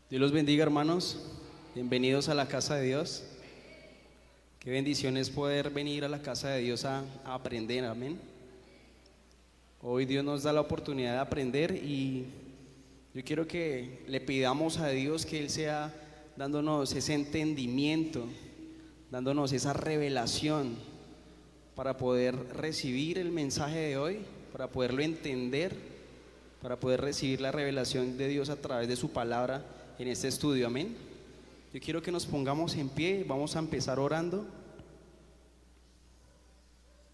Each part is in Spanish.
Dios los bendiga, hermanos. Bienvenidos a la casa de Dios. Qué bendición es poder venir a la casa de Dios a aprender, amén. Hoy Dios nos da la oportunidad de aprender y yo quiero que le pidamos a Dios que Él sea dándonos ese entendimiento, dándonos esa revelación para poder recibir el mensaje de hoy, para poderlo entender, para poder recibir la revelación de Dios a través de su palabra en este estudio, amén. Yo quiero que nos pongamos en pie, vamos a empezar orando.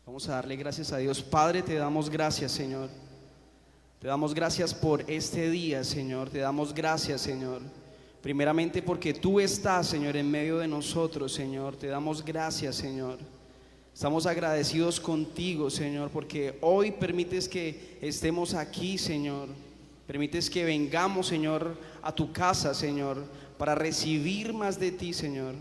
Vamos a darle gracias a Dios. Padre, te damos gracias, Señor. Te damos gracias por este día, Señor. Te damos gracias, Señor. Primeramente porque tú estás, Señor, en medio de nosotros, Señor. Te damos gracias, Señor. Estamos agradecidos contigo, Señor, porque hoy permites que estemos aquí, Señor. Permites que vengamos, Señor, a tu casa, Señor, para recibir más de ti, Señor.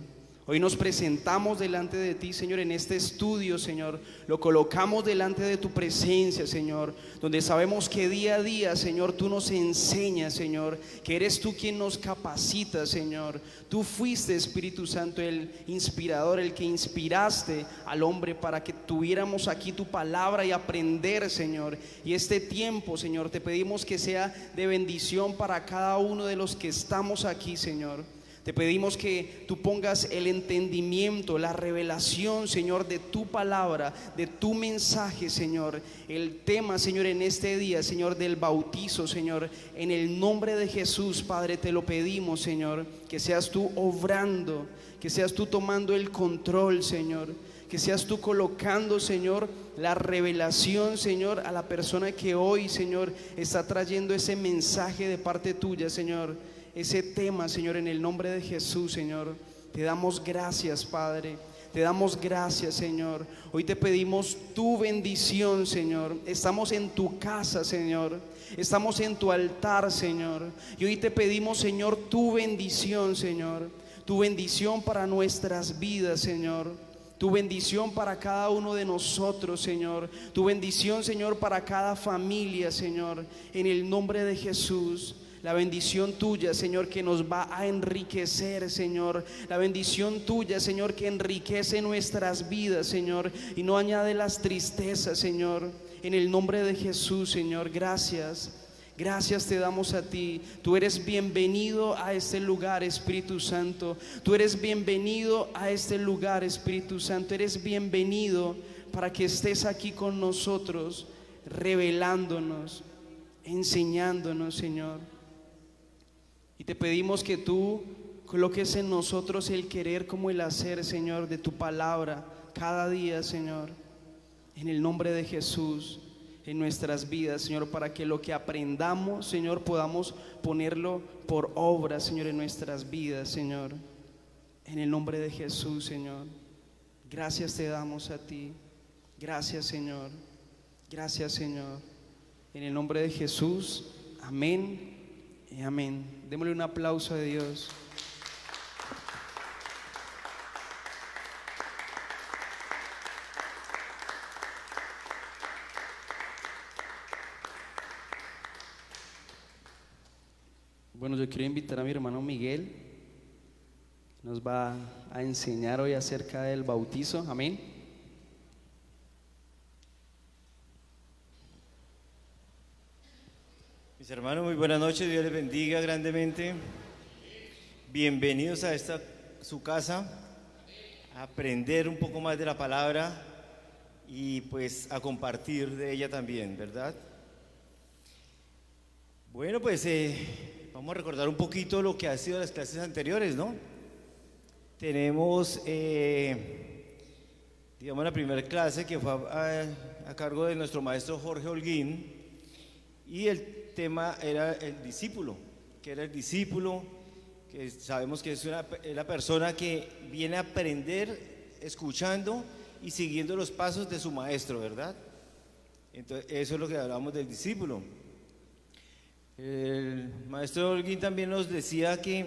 Hoy nos presentamos delante de ti, Señor, en este estudio, Señor. Lo colocamos delante de tu presencia, Señor, donde sabemos que día a día, Señor, tú nos enseñas, Señor, que eres tú quien nos capacita, Señor. Tú fuiste, Espíritu Santo, el inspirador, el que inspiraste al hombre para que tuviéramos aquí tu palabra y aprender, Señor. Y este tiempo, Señor, te pedimos que sea de bendición para cada uno de los que estamos aquí, Señor. Te pedimos que tú pongas el entendimiento, la revelación, Señor, de tu palabra, de tu mensaje, Señor. El tema, Señor, en este día, Señor, del bautizo, Señor. En el nombre de Jesús, Padre, te lo pedimos, Señor. Que seas tú obrando, que seas tú tomando el control, Señor. Que seas tú colocando, Señor, la revelación, Señor, a la persona que hoy, Señor, está trayendo ese mensaje de parte tuya, Señor. Ese tema, Señor, en el nombre de Jesús, Señor. Te damos gracias, Padre. Te damos gracias, Señor. Hoy te pedimos tu bendición, Señor. Estamos en tu casa, Señor. Estamos en tu altar, Señor. Y hoy te pedimos, Señor, tu bendición, Señor. Tu bendición para nuestras vidas, Señor. Tu bendición para cada uno de nosotros, Señor. Tu bendición, Señor, para cada familia, Señor. En el nombre de Jesús. La bendición tuya, Señor, que nos va a enriquecer, Señor. La bendición tuya, Señor, que enriquece nuestras vidas, Señor, y no añade las tristezas, Señor. En el nombre de Jesús, Señor, gracias. Gracias te damos a ti. Tú eres bienvenido a este lugar, Espíritu Santo. Tú eres bienvenido a este lugar, Espíritu Santo. Eres bienvenido para que estés aquí con nosotros, revelándonos, enseñándonos, Señor. Y te pedimos que tú coloques en nosotros el querer como el hacer, Señor, de tu palabra cada día, Señor. En el nombre de Jesús, en nuestras vidas, Señor, para que lo que aprendamos, Señor, podamos ponerlo por obra, Señor, en nuestras vidas, Señor. En el nombre de Jesús, Señor. Gracias te damos a ti. Gracias, Señor. Gracias, Señor. En el nombre de Jesús, amén y amén. Démosle un aplauso a Dios. Bueno, yo quiero invitar a mi hermano Miguel. Nos va a enseñar hoy acerca del bautizo. Amén. Mis hermanos, muy buenas noches, Dios les bendiga grandemente. Bienvenidos a esta su casa, a aprender un poco más de la palabra y pues a compartir de ella también, ¿verdad? Bueno, pues vamos a recordar un poquito lo que ha sido las clases anteriores, ¿no? Tenemos, digamos, la primera clase que fue a cargo de nuestro maestro Jorge Holguín y el tema era el discípulo, que era el discípulo, que sabemos que es la persona que viene a aprender escuchando y siguiendo los pasos de su maestro, ¿verdad? Entonces, eso es lo que hablamos del discípulo. El maestro Holguín también nos decía que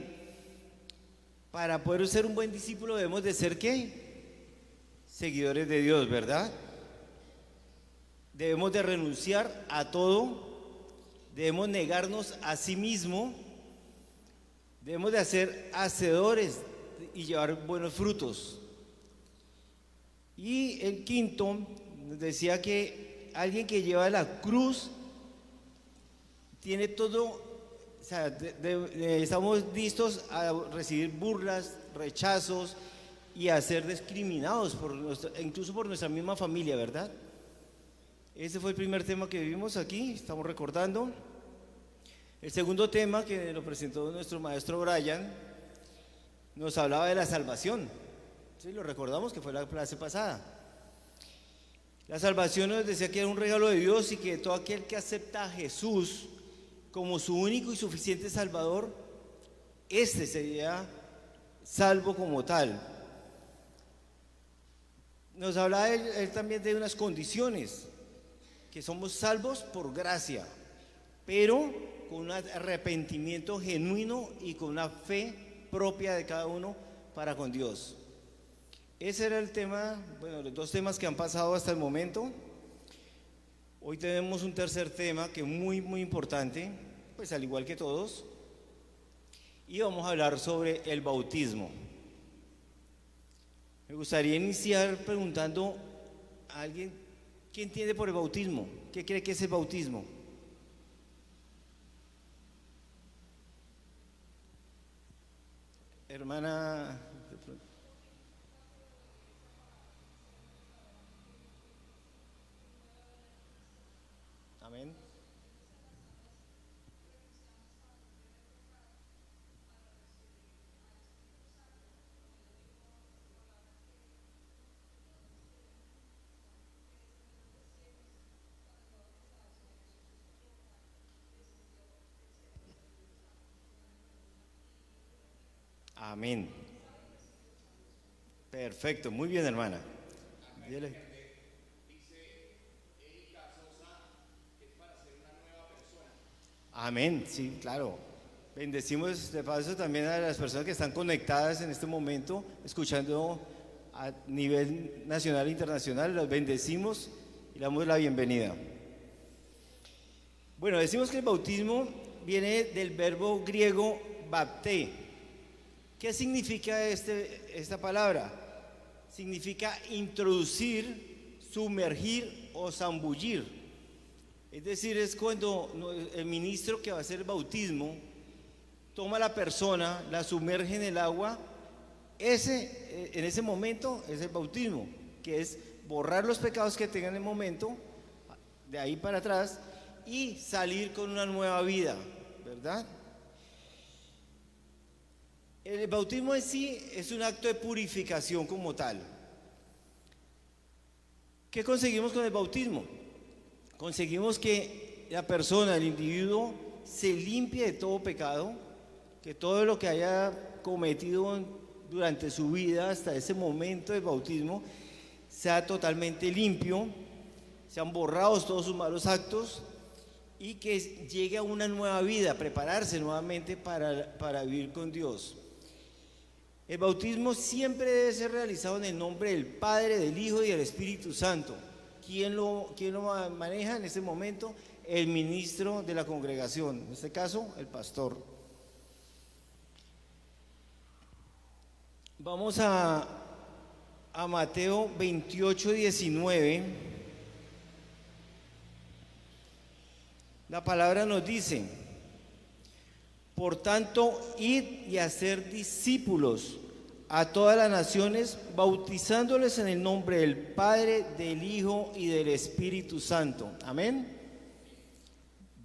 para poder ser un buen discípulo debemos de ser ¿qué? Seguidores de Dios, ¿verdad? Debemos de renunciar a todo. Debemos negarnos a sí mismo, Debemos de ser hacedores y llevar buenos frutos. Y el quinto nos decía que alguien que lleva la cruz tiene todo, o sea, estamos listos a recibir burlas, rechazos y a ser discriminados incluso por nuestra misma familia, ¿verdad? Ese fue el primer tema que vivimos aquí, estamos recordando. El segundo tema que lo presentó nuestro maestro Brian nos hablaba de la salvación. Sí, lo recordamos que fue la clase pasada. La salvación nos decía que era un regalo de Dios y que todo aquel que acepta a Jesús como su único y suficiente Salvador, este sería salvo como tal. Nos hablaba él también de unas condiciones, que somos salvos por gracia, pero con un arrepentimiento genuino y con una fe propia de cada uno para con Dios. Ese era el tema, bueno, los dos temas que han pasado hasta el momento. Hoy tenemos un tercer tema que es muy, muy importante, pues al igual que todos, y vamos a hablar sobre el bautismo. Me gustaría iniciar preguntando a alguien, ¿qué entiende por el bautismo? ¿Qué cree que es el bautismo? Hermana, amén. Amén. Perfecto, muy bien, hermana. Dile. Amén, sí, claro. Bendecimos de paso también a las personas que están conectadas en este momento, escuchando a nivel nacional e internacional. Los bendecimos y le damos la bienvenida. Bueno, decimos que el bautismo viene del verbo griego bapté. ¿Qué significa esta palabra? Significa introducir, sumergir o zambullir. Es decir, es cuando el ministro que va a hacer el bautismo toma a la persona, la sumerge en el agua. En ese momento es el bautismo, que es borrar los pecados que tenga en el momento, de ahí para atrás, y salir con una nueva vida, ¿verdad? El bautismo en sí es un acto de purificación como tal. ¿Qué conseguimos con el bautismo? Conseguimos que la persona, el individuo, se limpie de todo pecado, que todo lo que haya cometido durante su vida hasta ese momento del bautismo sea totalmente limpio, sean borrados todos sus malos actos y que llegue a una nueva vida, prepararse nuevamente para vivir con Dios. El bautismo siempre debe ser realizado en el nombre del Padre, del Hijo y del Espíritu Santo. ¿Quién lo maneja en ese momento? El ministro de la congregación, en este caso, el pastor. Vamos a Mateo 28:19. La palabra nos dice: por tanto, id y hacer discípulos a todas las naciones, bautizándoles en el nombre del Padre, del Hijo y del Espíritu Santo. Amén.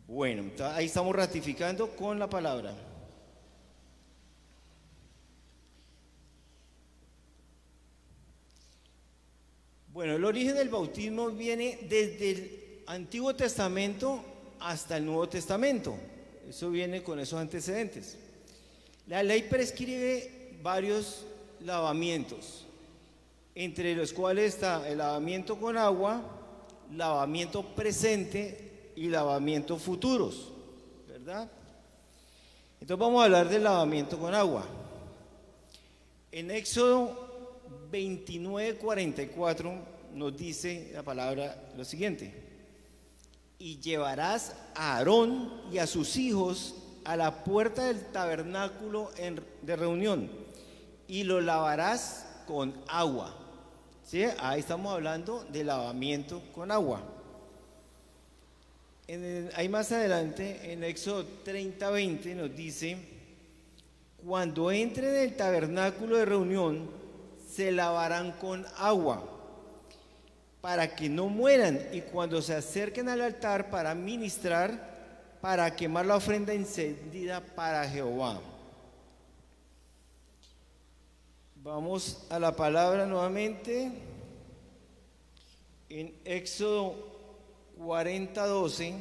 Bueno, ahí estamos ratificando con la palabra. Bueno, el origen del bautismo viene desde el Antiguo Testamento hasta el Nuevo Testamento. Eso viene con esos antecedentes. La ley prescribe varios lavamientos, entre los cuales está el lavamiento con agua, lavamiento presente y lavamiento futuros, ¿verdad? Entonces vamos a hablar del lavamiento con agua. En Éxodo 29:44 nos dice la palabra lo siguiente: y llevarás a Aarón y a sus hijos a la puerta del tabernáculo de reunión y lo lavarás con agua. ¿Sí? Ahí estamos hablando de lavamiento con agua. Ahí más adelante, en Éxodo 30:20 nos dice: cuando entren en el tabernáculo de reunión, se lavarán con agua, para que no mueran, y cuando se acerquen al altar para ministrar, para quemar la ofrenda encendida para Jehová. Vamos a la palabra nuevamente, en Éxodo 40:12.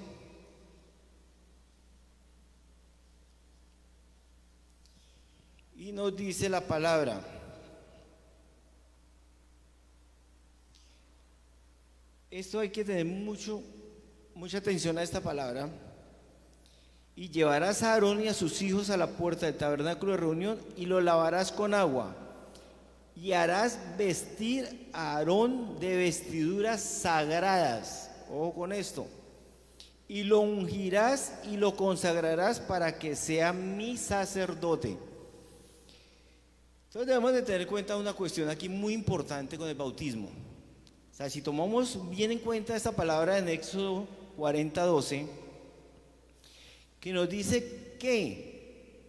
Y nos dice la palabra: esto hay que tener mucha atención a esta palabra. Y llevarás a Aarón y a sus hijos a la puerta del tabernáculo de reunión y lo lavarás con agua. Y harás vestir a Aarón de vestiduras sagradas. Ojo con esto. Y lo ungirás y lo consagrarás para que sea mi sacerdote. Entonces debemos de tener en cuenta una cuestión aquí muy importante con el bautismo. O sea, si tomamos bien en cuenta esta palabra en Éxodo 40:12, que nos dice que,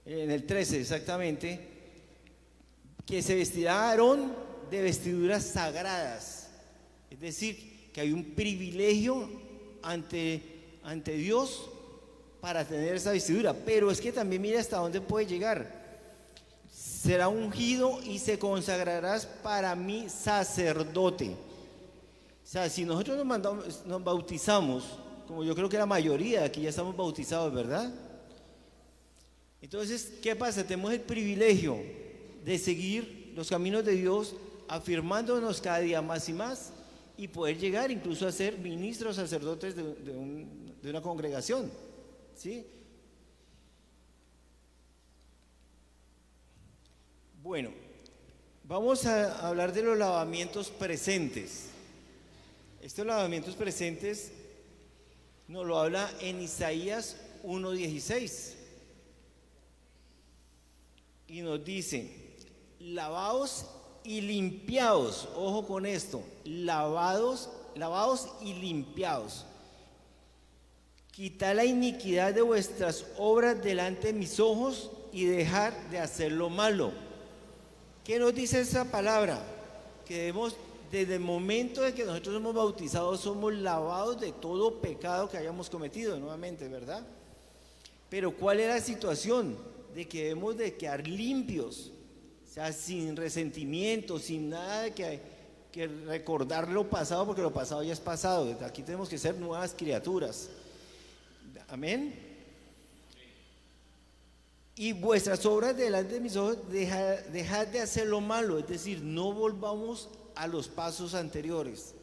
en el 13 exactamente, que se vestirá Aarón de vestiduras sagradas. Es decir, que hay un privilegio ante Dios para tener esa vestidura. Pero es que también mira hasta dónde puede llegar. Será ungido y se consagrarás para mi sacerdote. O sea, si nosotros nos bautizamos, como yo creo que la mayoría de aquí ya estamos bautizados, ¿verdad? Entonces, ¿qué pasa? Tenemos el privilegio de seguir los caminos de Dios, afirmándonos cada día más y más, y poder llegar incluso a ser ministros, sacerdotes de una congregación, ¿sí? Bueno, vamos a hablar de los lavamientos presentes. Estos lavamientos presentes nos lo habla en Isaías 1:16 y nos dice: lavaos y limpiaos. Ojo con esto: lavaos y limpiaos. Quitad la iniquidad de vuestras obras delante de mis ojos y dejad de hacer lo malo. ¿Qué nos dice esa palabra? Que debemos, desde el momento de que nosotros somos bautizados, somos lavados de todo pecado que hayamos cometido, nuevamente, ¿verdad? Pero ¿cuál es la situación? De que debemos de quedar limpios, o sea, sin resentimiento, sin nada de que recordar lo pasado, porque lo pasado ya es pasado. Aquí tenemos que ser nuevas criaturas. Amén. Y vuestras obras delante de mis ojos, dejad de hacer lo malo, es decir, no volvamos a los pasos anteriores.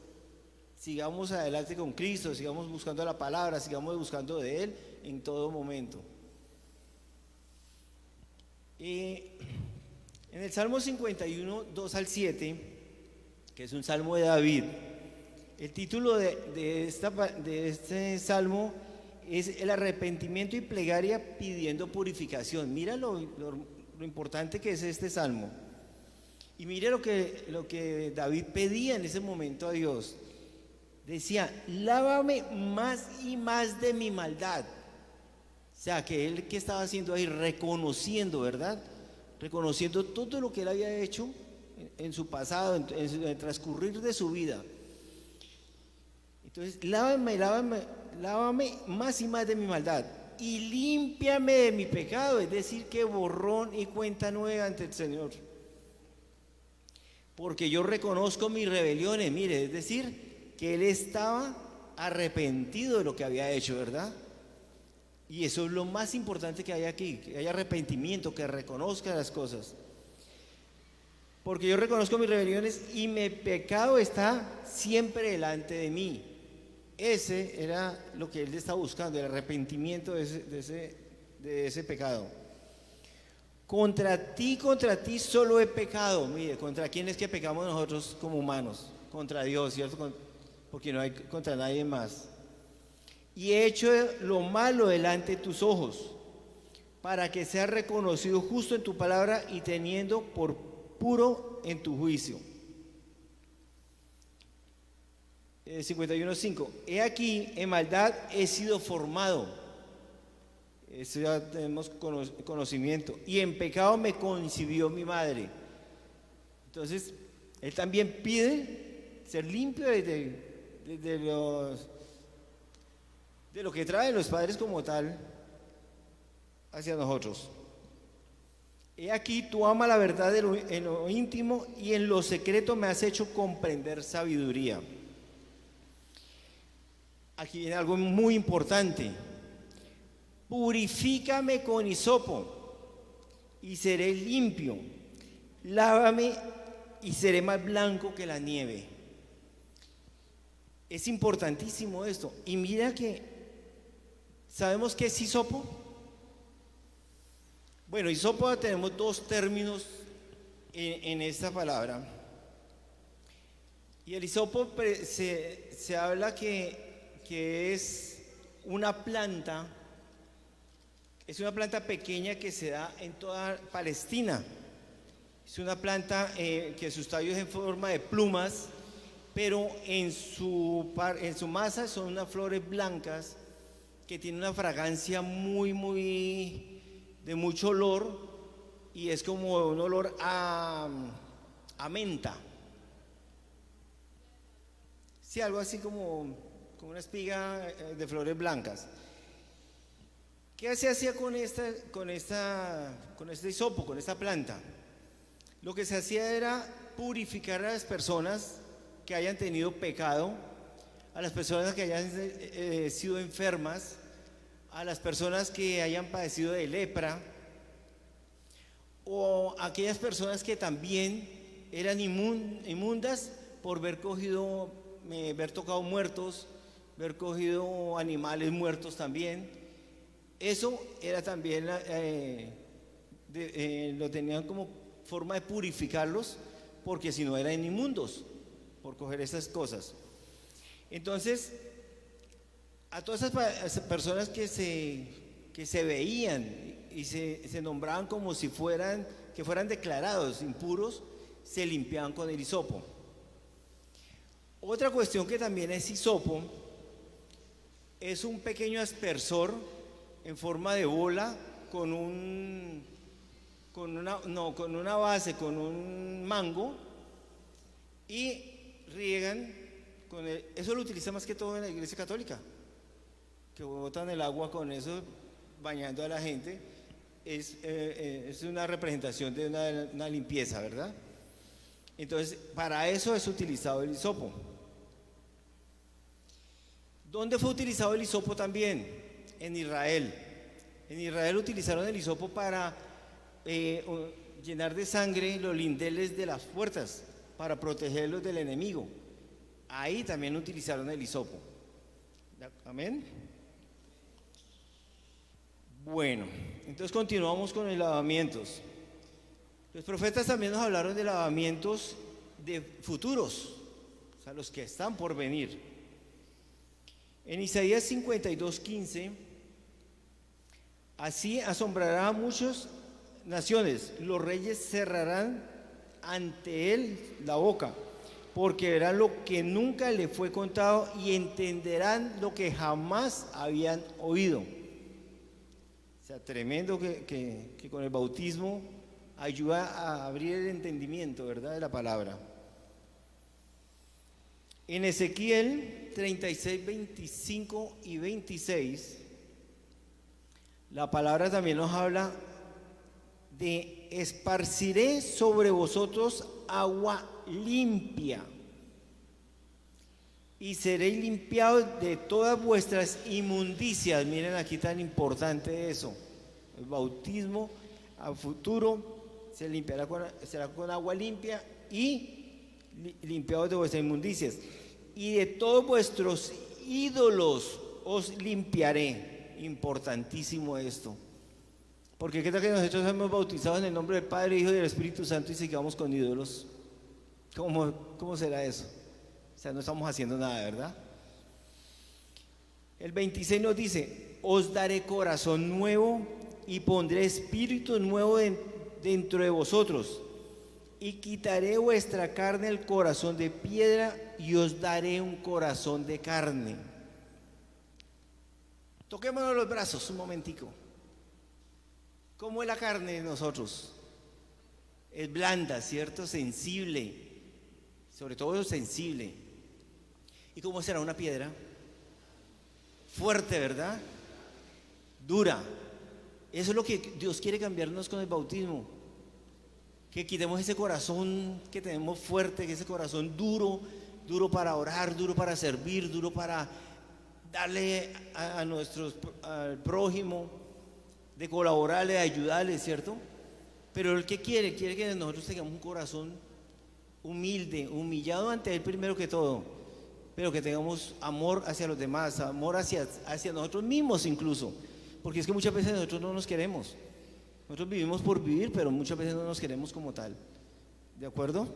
Sigamos adelante con Cristo, sigamos buscando la palabra, sigamos buscando de Él en todo momento. En el Salmo 51, 2 al 7, que es un salmo de David, el título de este salmo es el arrepentimiento y plegaria pidiendo purificación. Mira lo importante que es este salmo. Y mire lo que David pedía en ese momento a Dios. Decía: lávame más y más de mi maldad. O sea, que él, ¿qué estaba haciendo ahí? Reconociendo, ¿verdad? Reconociendo todo lo que él había hecho en su pasado, en el transcurrir de su vida. Entonces, lávame más y más de mi maldad y límpiame de mi pecado, es decir, que borrón y cuenta nueva ante el Señor. Porque yo reconozco mis rebeliones, mire, es decir, que él estaba arrepentido de lo que había hecho, ¿verdad? Y eso es lo más importante que hay aquí, que haya arrepentimiento, que reconozca las cosas. Porque yo reconozco mis rebeliones y mi pecado está siempre delante de mí. Ese era lo que él estaba buscando, el arrepentimiento de ese pecado. Contra ti solo he pecado. Mire, ¿contra quién es que pecamos nosotros como humanos? Contra Dios, ¿cierto? Porque no hay contra nadie más. Y he hecho lo malo delante de tus ojos. para que sea reconocido justo en tu palabra y teniendo por puro en tu juicio. 51:5. He aquí, en maldad he sido formado. Eso ya tenemos conocimiento. Y en pecado me concibió mi madre. Entonces, él también pide ser limpio de lo que traen los padres como tal hacia nosotros. He aquí, tú amas la verdad en lo íntimo y en lo secreto me has hecho comprender sabiduría. Aquí viene algo muy importante. Purifícame con hisopo y seré limpio. Lávame y seré más blanco que la nieve. Es importantísimo esto. Y mira que, ¿sabemos qué es hisopo? Bueno, hisopo tenemos dos términos en esta palabra. Y el hisopo se habla que es una planta, pequeña que se da en toda Palestina. Es una planta que sus tallos es en forma de plumas, pero en su masa son unas flores blancas que tienen una fragancia muy de mucho olor, y es como un olor a menta. Sí, algo así como una espiga de flores blancas. ¿Qué se hacía con este hisopo, con esta planta? Lo que se hacía era purificar a las personas que hayan tenido pecado, a las personas que hayan sido enfermas, a las personas que hayan padecido de lepra, o aquellas personas que también eran inmundas por haber tocado muertos, haber cogido animales muertos también. Eso era también, lo tenían como forma de purificarlos, porque si no eran inmundos por coger esas cosas. Entonces, a todas esas personas que se veían y se nombraban como si fueran declarados impuros, se limpiaban con el hisopo. Otra cuestión que también es hisopo es un pequeño aspersor en forma de bola con una base, con un mango, y riegan con eso. Lo utiliza más que todo en la iglesia católica, que botan el agua con eso bañando a la gente. Es una representación de una limpieza, ¿verdad? Entonces, para eso es utilizado el hisopo. ¿Dónde fue utilizado el hisopo también? En Israel. En Israel utilizaron el hisopo para llenar de sangre los lindeles de las puertas, para protegerlos del enemigo. Ahí también utilizaron el hisopo. Amén. Bueno, entonces continuamos con los lavamientos. Los profetas también nos hablaron de lavamientos de futuros, o sea, los que están por venir. En Isaías 52:15, así asombrará a muchas naciones, los reyes cerrarán ante él la boca, porque verán lo que nunca le fue contado y entenderán lo que jamás habían oído. O sea, tremendo que con el bautismo ayuda a abrir el entendimiento, ¿verdad?, de la palabra. En Ezequiel 36, 25 y 26, la palabra también nos habla de: esparciré sobre vosotros agua limpia y seréis limpiados de todas vuestras inmundicias. Miren aquí tan importante eso. El bautismo a futuro será con agua limpia y limpiados de vuestras inmundicias. Y de todos vuestros ídolos os limpiaré. Importantísimo esto. Porque qué tal que nosotros hemos bautizado en el nombre del Padre, Hijo y del Espíritu Santo y sigamos con ídolos. ¿Cómo será eso? O sea, no estamos haciendo nada, ¿verdad? El 26 nos dice: os daré corazón nuevo y pondré espíritu nuevo dentro de vosotros, y quitaré vuestra carne el corazón de piedra, y os daré un corazón de carne. Toquémonos los brazos un momentico. ¿Cómo es la carne de nosotros? Es blanda, ¿cierto? Sensible, sobre todo sensible. ¿Y cómo será una piedra? Fuerte, ¿verdad? Dura. Eso es lo que Dios quiere cambiarnos con el bautismo. Que quitemos ese corazón que tenemos fuerte, ese corazón duro, duro para orar, duro para servir, duro para darle al prójimo, de colaborarle, de ayudarle, ¿cierto? Pero el que quiere que nosotros tengamos un corazón humilde, humillado ante Él primero que todo, pero que tengamos amor hacia los demás, amor hacia nosotros mismos incluso, porque es que muchas veces nosotros no nos queremos. Nosotros vivimos por vivir, pero muchas veces no nos queremos como tal. ¿De acuerdo?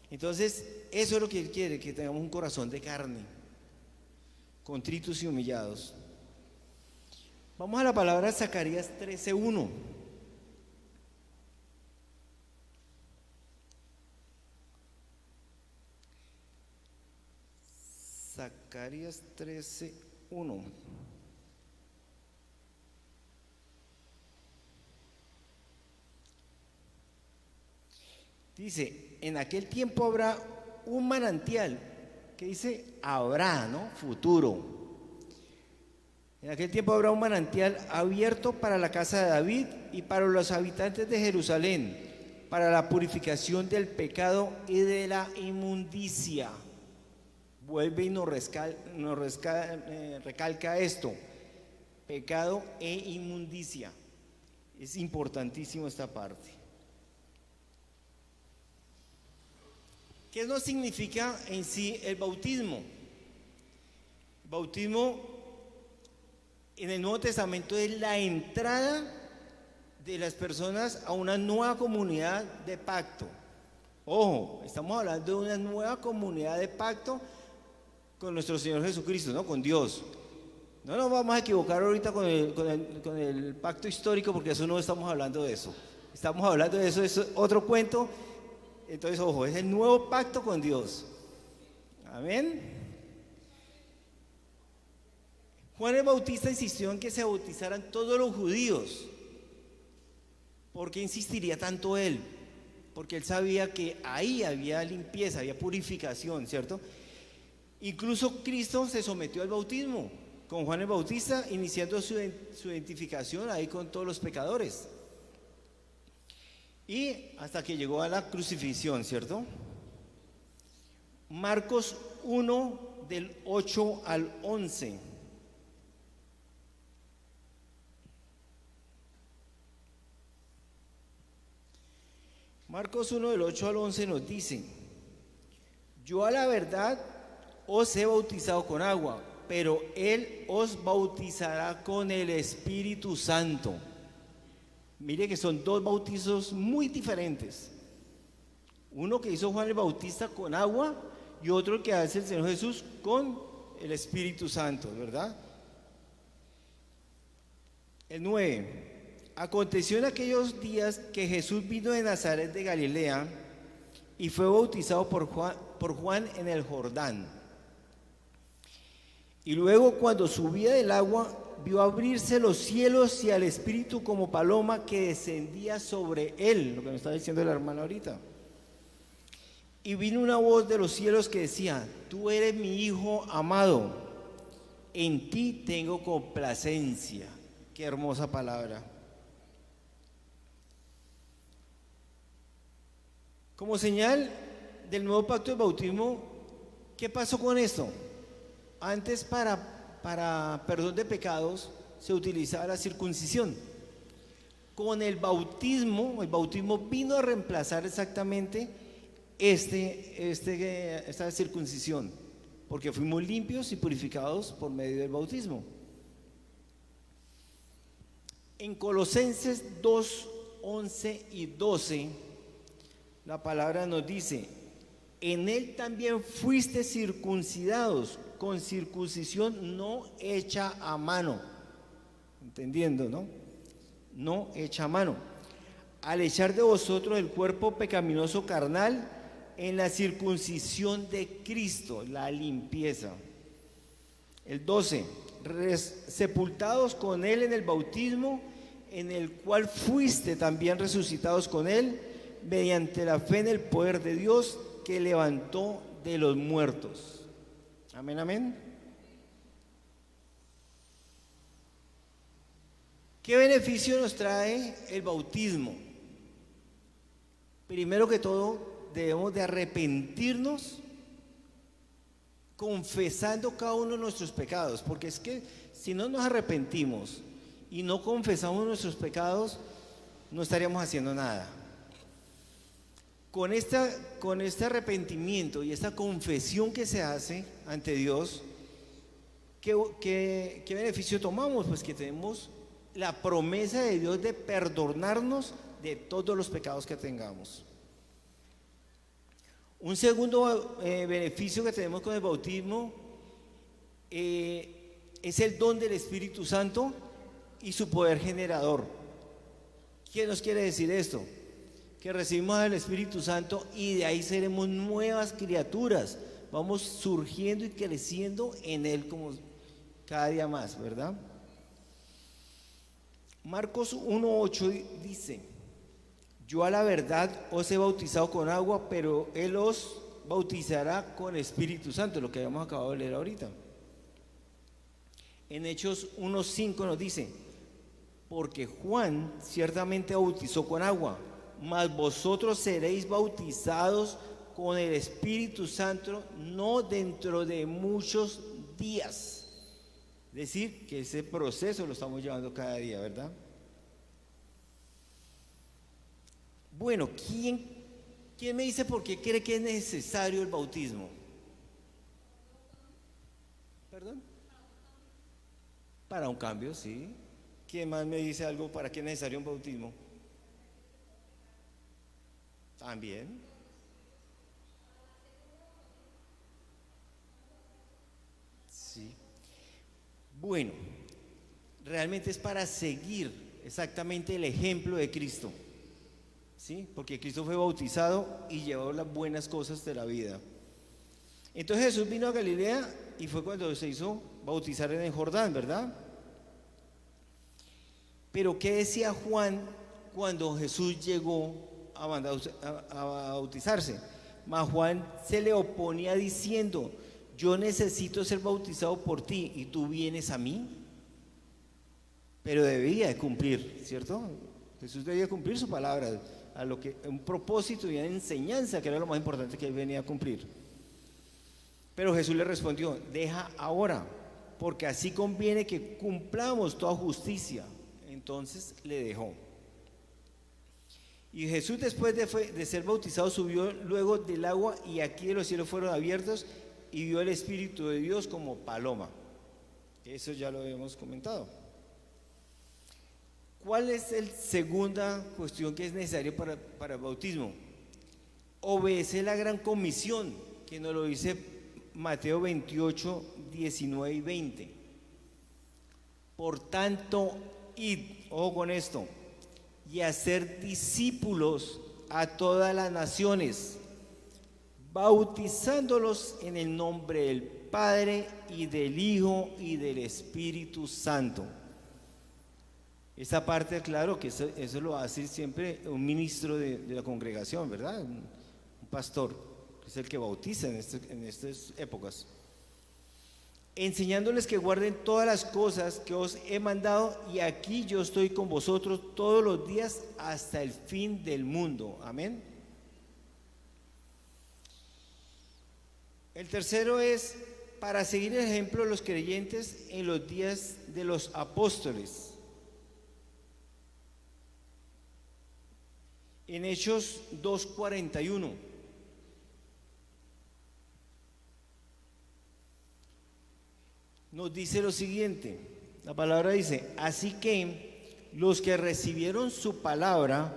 Entonces, eso es lo que Él quiere, que tengamos un corazón de carne, contritos y humillados. Vamos a la palabra Zacarías 13:1. Zacarías 13:1. Dice, en aquel tiempo habrá un manantial, que dice habrá, ¿no? Futuro. En aquel tiempo habrá un manantial abierto para la casa de David y para los habitantes de Jerusalén, para la purificación del pecado y de la inmundicia. Vuelve y nos recalca esto: pecado e inmundicia. Es importantísimo esta parte. ¿Qué nos significa en sí el bautismo? El bautismo en el Nuevo Testamento es la entrada de las personas a una nueva comunidad de pacto. Ojo, estamos hablando de una nueva comunidad de pacto con nuestro Señor Jesucristo, ¿no? Con Dios. No nos vamos a equivocar ahorita con el pacto histórico, porque eso no estamos hablando de eso. Estamos hablando de eso, es otro cuento. Entonces, ojo, es el nuevo pacto con Dios. Amén. Juan el Bautista insistió en que se bautizaran todos los judíos. ¿Por qué insistiría tanto él? Porque él sabía que ahí había limpieza, había purificación, ¿cierto? Incluso Cristo se sometió al bautismo con Juan el Bautista, iniciando su identificación ahí con todos los pecadores. Y hasta que llegó a la crucifixión, ¿cierto? Marcos 1, del 8 al 11. Marcos 1, del 8 al 11 nos dice: yo a la verdad os he bautizado con agua, pero Él os bautizará con el Espíritu Santo. Mire que son dos bautizos muy diferentes. Uno que hizo Juan el Bautista con agua y otro que hace el Señor Jesús con el Espíritu Santo, ¿verdad? El 9. Aconteció en aquellos días que Jesús vino de Nazaret de Galilea y fue bautizado por Juan en el Jordán. Y luego, cuando subía del agua, vio abrirse los cielos y al Espíritu como paloma que descendía sobre él, lo que nos está diciendo la hermana ahorita. Y vino una voz de los cielos que decía: tú eres mi Hijo amado, en ti tengo complacencia. Qué hermosa palabra. Como señal del nuevo pacto de bautismo, ¿qué pasó con esto? Antes, para perdón de pecados, se utilizaba la circuncisión. Con el bautismo vino a reemplazar exactamente esta circuncisión, porque fuimos limpios y purificados por medio del bautismo. En Colosenses 2, 11 y 12, la palabra nos dice: en él también fuiste circuncidados con circuncisión no hecha a mano. Entendiendo, ¿no? no hecha a mano, al echar de vosotros el cuerpo pecaminoso carnal en la circuncisión de Cristo, la limpieza. El 12, sepultados con Él en el bautismo, en el cual fuiste también resucitados con Él, mediante la fe en el poder de Dios que levantó de los muertos. Amén, amén. ¿Qué beneficio nos trae el bautismo? Primero que todo, debemos de arrepentirnos confesando cada uno de nuestros pecados, porque es que si no nos arrepentimos y no confesamos nuestros pecados, no estaríamos haciendo nada. Con este arrepentimiento y esta confesión que se hace ante Dios, ¿qué beneficio tomamos? Pues que tenemos la promesa de Dios de perdonarnos de todos los pecados que tengamos. Un segundo beneficio que tenemos con el bautismo es el don del Espíritu Santo y su poder generador. ¿Qué nos quiere decir esto? Que recibimos al Espíritu Santo y de ahí seremos nuevas criaturas. Vamos surgiendo y creciendo en Él como cada día más, ¿verdad? Marcos 1:8 dice: yo a la verdad os he bautizado con agua, pero Él os bautizará con Espíritu Santo, lo que habíamos acabado de leer ahorita. En Hechos 1:5 nos dice: porque Juan ciertamente bautizó con agua, mas vosotros seréis bautizados con el Espíritu Santo no dentro de muchos días. Es decir, que ese proceso lo estamos llevando cada día, ¿verdad? Bueno, ¿quién me dice por qué cree que es necesario el bautismo? ¿Perdón? Para un cambio, sí. ¿Quién más me dice algo para qué es necesario un bautismo? También. Sí. Bueno, realmente es para seguir exactamente el ejemplo de Cristo, ¿sí? Porque Cristo fue bautizado y llevó las buenas cosas de la vida. Entonces Jesús vino a Galilea y fue cuando se hizo bautizar en el Jordán, ¿verdad? Pero ¿qué decía Juan cuando Jesús llegó a bautizarse? Mas Juan se le oponía diciendo: yo necesito ser bautizado por ti y tú vienes a mí. Pero debía de cumplir, ¿cierto? Jesús debía cumplir su palabra, a lo que un propósito y una enseñanza que era lo más importante que él venía a cumplir. Pero Jesús le respondió: deja ahora, porque así conviene que cumplamos toda justicia. Entonces le dejó. Y Jesús, después de ser bautizado, subió luego del agua, y aquí los cielos fueron abiertos y vio el Espíritu de Dios como paloma. Eso ya lo habíamos comentado. ¿Cuál es la segunda cuestión que es necesaria para el bautismo? Obedecer la gran comisión, que nos lo dice Mateo 28, 19 y 20. Por tanto, id, ojo con esto, y hacer discípulos a todas las naciones, bautizándolos en el nombre del Padre y del Hijo y del Espíritu Santo. Esa parte, claro, que eso lo hace siempre un ministro de la congregación, ¿verdad? Un pastor, que es el que bautiza en estas épocas. Enseñándoles que guarden todas las cosas que os he mandado, y aquí yo estoy con vosotros todos los días hasta el fin del mundo. Amén. El tercero es para seguir el ejemplo de los creyentes en los días de los apóstoles. En Hechos 2:41 nos dice lo siguiente. La palabra dice: así que los que recibieron su palabra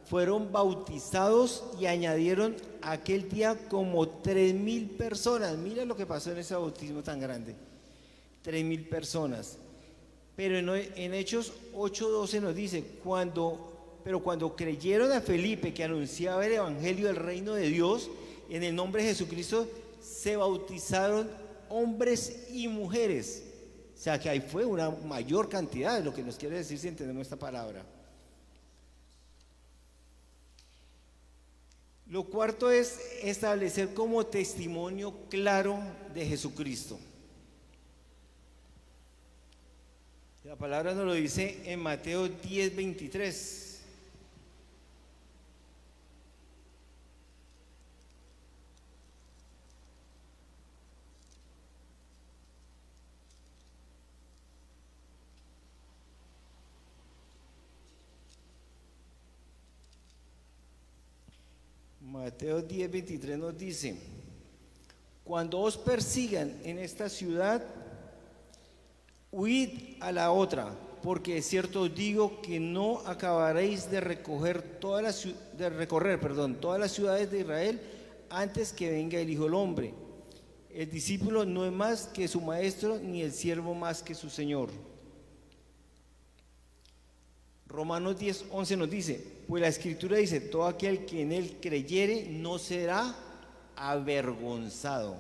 fueron bautizados y añadieron aquel día como 3,000 personas. Mira lo que pasó en ese bautismo tan grande. 3,000 personas. Pero en Hechos 8:12 nos dice, pero cuando creyeron a Felipe que anunciaba el evangelio del reino de Dios, en el nombre de Jesucristo, se bautizaron hombres y mujeres. O sea que ahí fue una mayor cantidad, de lo que nos quiere decir si entendemos esta palabra. Lo cuarto es establecer como testimonio claro de Jesucristo. La palabra nos lo dice en Mateo 10:23. Mateo 10:23 nos dice: cuando os persigan en esta ciudad, huid a la otra, porque es cierto os digo que no acabaréis de recorrer todas las ciudades de Israel antes que venga el Hijo del Hombre. El discípulo no es más que su maestro, ni el siervo más que su señor. Romanos 10:11 nos dice, pues la Escritura dice, todo aquel que en él creyere no será avergonzado.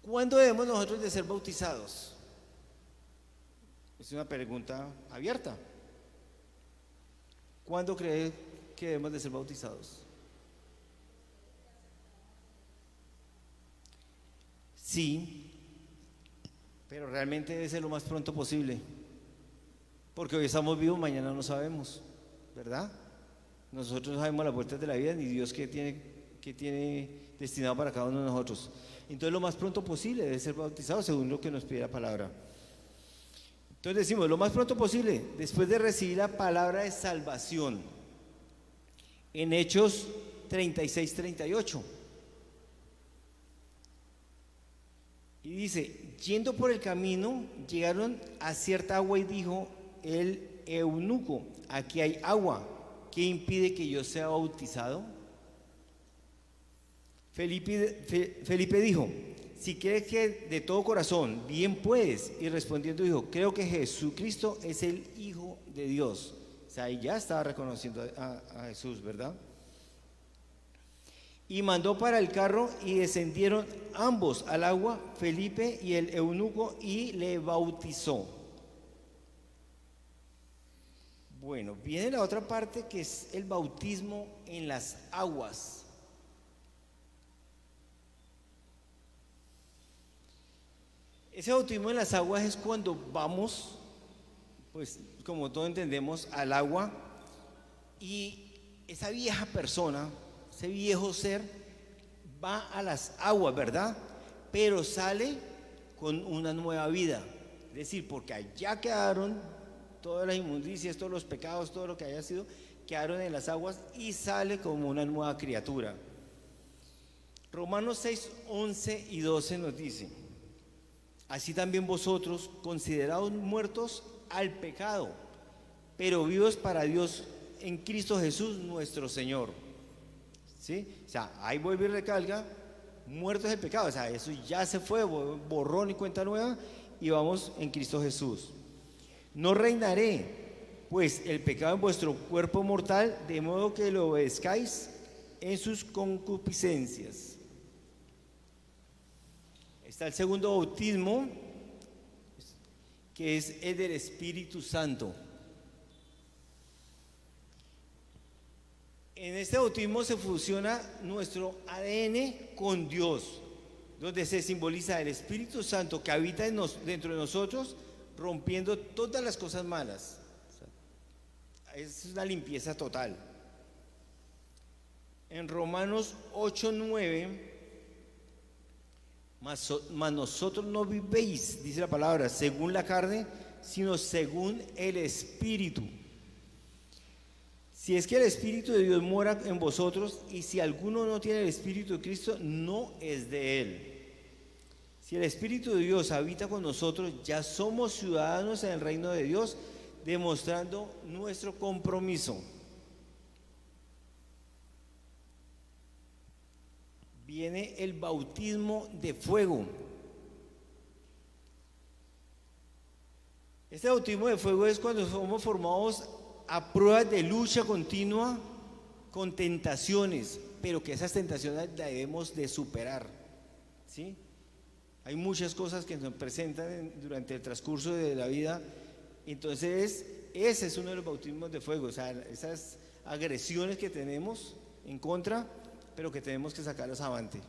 ¿Cuándo debemos nosotros de ser bautizados? Es una pregunta abierta. ¿Cuándo cree que debemos de ser bautizados? Sí, pero realmente debe ser lo más pronto posible, porque hoy estamos vivos, mañana no sabemos, ¿verdad? Nosotros no sabemos las vueltas de la vida, ni Dios que tiene destinado para cada uno de nosotros. Entonces lo más pronto posible debe ser bautizado según lo que nos pide la palabra. Entonces decimos, lo más pronto posible, después de recibir la palabra de salvación. En Hechos 36:38. Y dice, yendo por el camino, llegaron a cierta agua y dijo el eunuco, aquí hay agua, ¿qué impide que yo sea bautizado? Felipe dijo, si crees que de todo corazón, bien puedes. Y respondiendo dijo, creo que Jesucristo es el Hijo de Dios. O sea, ahí ya estaba reconociendo a Jesús, ¿verdad? Y mandó para el carro y descendieron ambos al agua, Felipe y el eunuco, y le bautizó. Bueno, viene la otra parte que es el bautismo en las aguas. Ese bautismo en las aguas es cuando vamos, pues como todos entendemos, al agua y esa vieja persona, ese viejo ser, va a las aguas, ¿verdad? Pero sale con una nueva vida. Es decir, porque allá quedaron todas las inmundicias, todos los pecados, todo lo que haya sido, quedaron en las aguas y sale como una nueva criatura. Romanos 6:11 y 12 nos dice, así también vosotros, considerados muertos al pecado, pero vivos para Dios en Cristo Jesús nuestro Señor. ¿Sí? O sea, ahí vuelve y recalca, muertos del pecado, o sea, eso ya se fue, borrón y cuenta nueva, y vamos en Cristo Jesús. No reinaré, pues, el pecado en vuestro cuerpo mortal, de modo que lo obedezcáis en sus concupiscencias. Está el segundo bautismo, que es el del Espíritu Santo. En este bautismo se fusiona nuestro ADN con Dios, donde se simboliza el Espíritu Santo que habita dentro de nosotros, rompiendo todas las cosas malas. Es una limpieza total. En Romanos 8:9, mas nosotros no vivéis, dice la palabra, según la carne, sino según el Espíritu. Si es que el Espíritu de Dios mora en vosotros, y si alguno no tiene el Espíritu de Cristo, no es de él. Si el Espíritu de Dios habita con nosotros, ya somos ciudadanos en el reino de Dios, demostrando nuestro compromiso. viene el bautismo de fuego. Este bautismo de fuego es cuando somos formados a prueba de lucha continua con tentaciones, pero que esas tentaciones las debemos de superar, ¿sí? Hay muchas cosas que nos presentan durante el transcurso de la vida, entonces ese es uno de los bautismos de fuego, o sea, esas agresiones que tenemos en contra, pero que tenemos que sacarlas avante.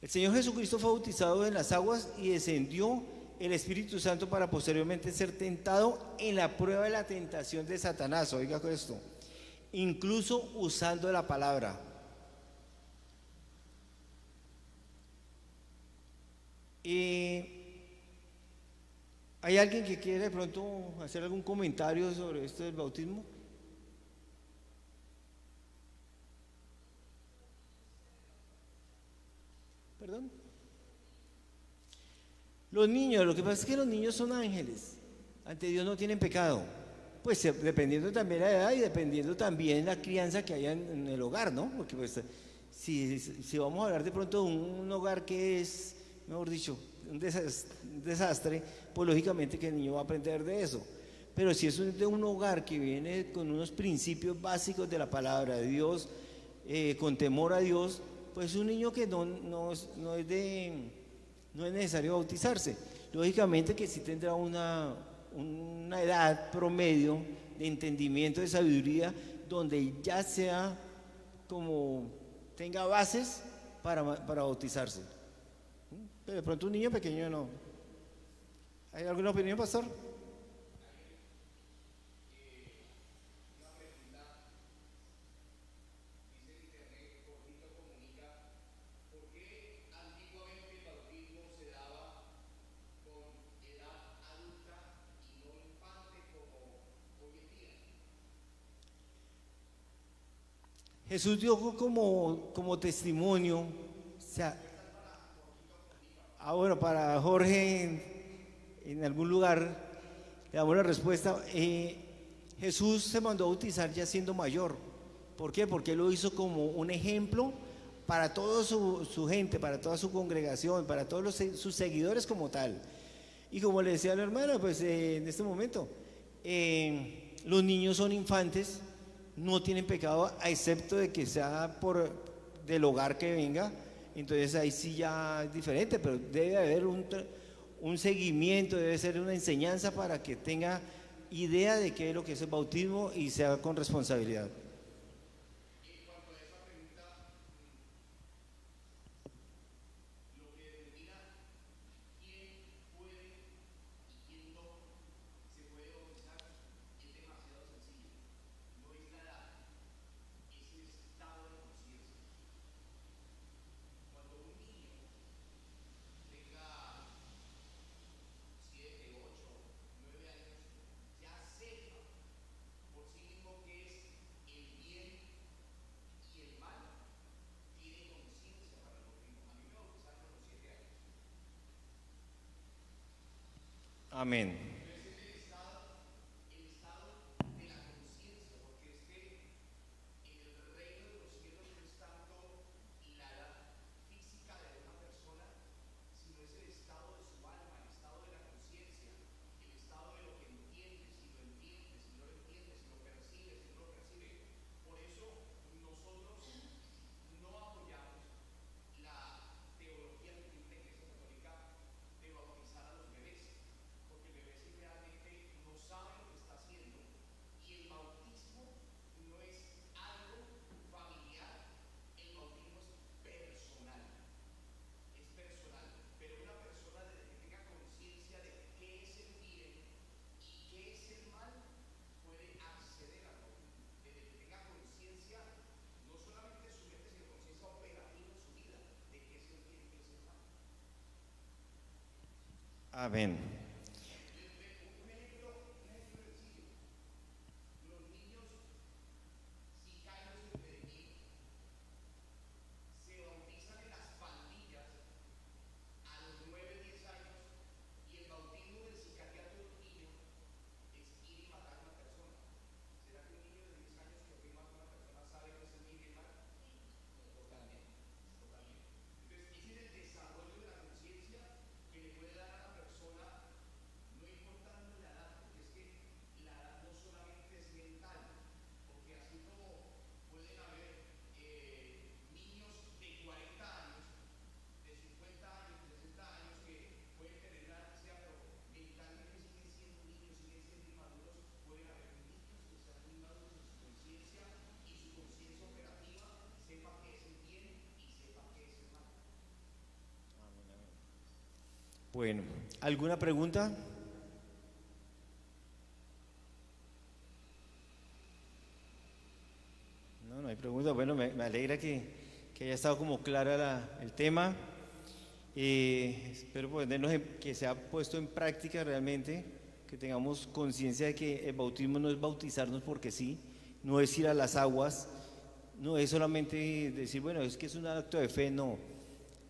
El Señor Jesucristo fue bautizado en las aguas y descendió el Espíritu Santo para posteriormente ser tentado en la prueba de la tentación de Satanás. Oiga con esto, incluso usando la palabra. ¿Hay alguien que quiere de pronto hacer algún comentario sobre esto del bautismo? ¿Perdón? Los niños, lo que pasa es que los niños son ángeles, ante Dios no tienen pecado, pues dependiendo también la edad y dependiendo también la crianza que haya en el hogar, ¿no? Porque pues si vamos a hablar de pronto de un hogar que es, mejor dicho, un desastre, pues lógicamente que el niño va a aprender de eso. Pero si es de un hogar que viene con unos principios básicos de la palabra de Dios, con temor a Dios, pues un niño que no es necesario bautizarse. Lógicamente que sí tendrá una edad promedio de entendimiento, de sabiduría, donde ya sea como tenga bases para bautizarse. Pero de pronto un niño pequeño no. ¿Hay alguna opinión, pastor? Jesús dio como testimonio, o sea, bueno, para Jorge en algún lugar le damos la respuesta. Jesús se mandó a bautizar ya siendo mayor. ¿Por qué? Porque él lo hizo como un ejemplo para toda su gente, para toda su congregación, para todos sus seguidores como tal. Y como le decía a la hermana, pues en este momento, los niños son infantes, no tienen pecado, a excepto de que sea del hogar que venga. Entonces ahí sí ya es diferente, pero debe haber un seguimiento, debe ser una enseñanza para que tenga idea de qué es lo que es el bautismo y se haga con responsabilidad. Amén. Amén. Bueno, ¿alguna pregunta? No, no hay pregunta. Bueno, me alegra que haya estado como clara el tema. Espero que sea puesto en práctica realmente, que tengamos conciencia de que el bautismo no es bautizarnos porque sí, no es ir a las aguas, no es solamente decir, bueno, es que es un acto de fe, no,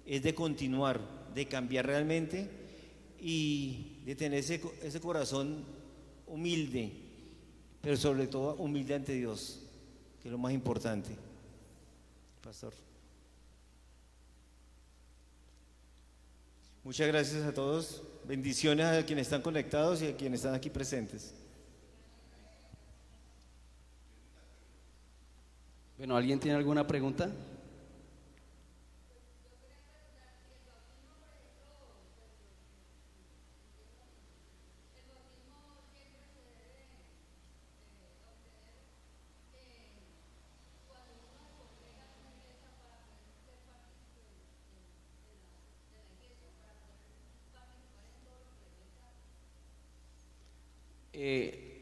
es de continuar, de cambiar realmente y de tener ese corazón humilde, pero sobre todo humilde ante Dios, que es lo más importante. Pastor. Muchas gracias a todos, bendiciones a quienes están conectados y a quienes están aquí presentes. Bueno, ¿alguien tiene alguna pregunta?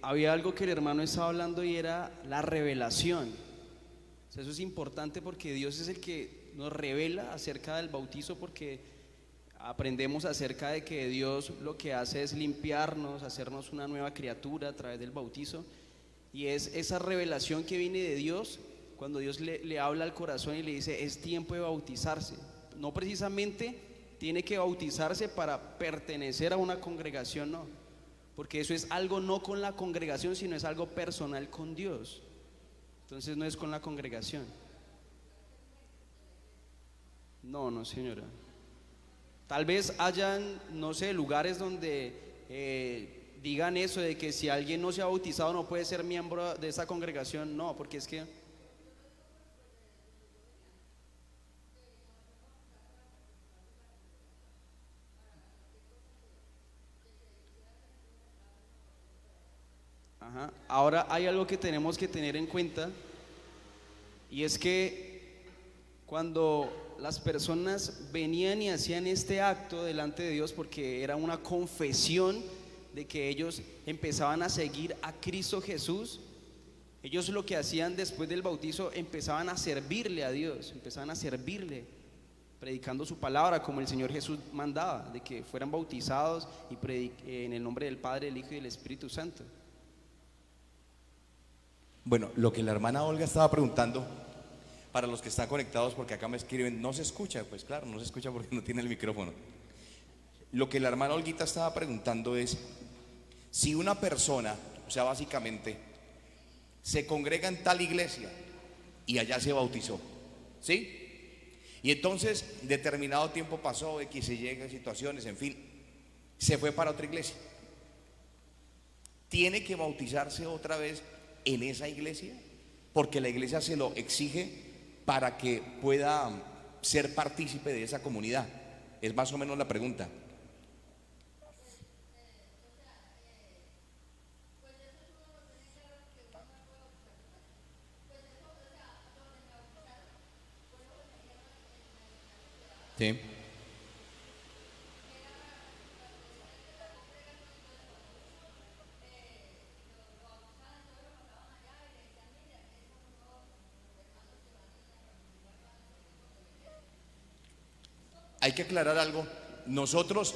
Había algo que el hermano estaba hablando y era la revelación. O sea, eso es importante porque Dios es el que nos revela acerca del bautizo, porque aprendemos acerca de que Dios lo que hace es limpiarnos, hacernos una nueva criatura a través del bautizo. Y es esa revelación que viene de Dios cuando Dios le habla al corazón y le dice, es tiempo de bautizarse. No precisamente tiene que bautizarse para pertenecer a una congregación, no. Porque eso es algo no con la congregación, sino es algo personal con Dios. Entonces no es con la congregación. No, no, señora. Tal vez hayan, no sé, lugares donde digan eso de que si alguien no se ha bautizado no puede ser miembro de esa congregación. No, porque es que ajá. Ahora hay algo que tenemos que tener en cuenta, y es que cuando las personas venían y hacían este acto delante de Dios, porque era una confesión de que ellos empezaban a seguir a Cristo Jesús, ellos lo que hacían después del bautizo empezaban a servirle a Dios, empezaban a servirle, predicando su palabra como el Señor Jesús mandaba, de que fueran bautizados y en el nombre del Padre, del Hijo y del Espíritu Santo. Bueno, lo que la hermana Olga estaba preguntando, para los que están conectados, porque acá me escriben, no se escucha, pues claro, no se escucha porque no tiene el micrófono. Lo que la hermana Olguita estaba preguntando es, si una persona, o sea, básicamente, se congrega en tal iglesia y allá se bautizó, ¿sí? Y entonces, determinado tiempo pasó, X y Y situaciones, en fin, se fue para otra iglesia. ¿Tiene que bautizarse otra vez en esa iglesia? Porque la iglesia se lo exige para que pueda ser partícipe de esa comunidad. Es más o menos la pregunta. Sí. Hay que aclarar algo. Nosotros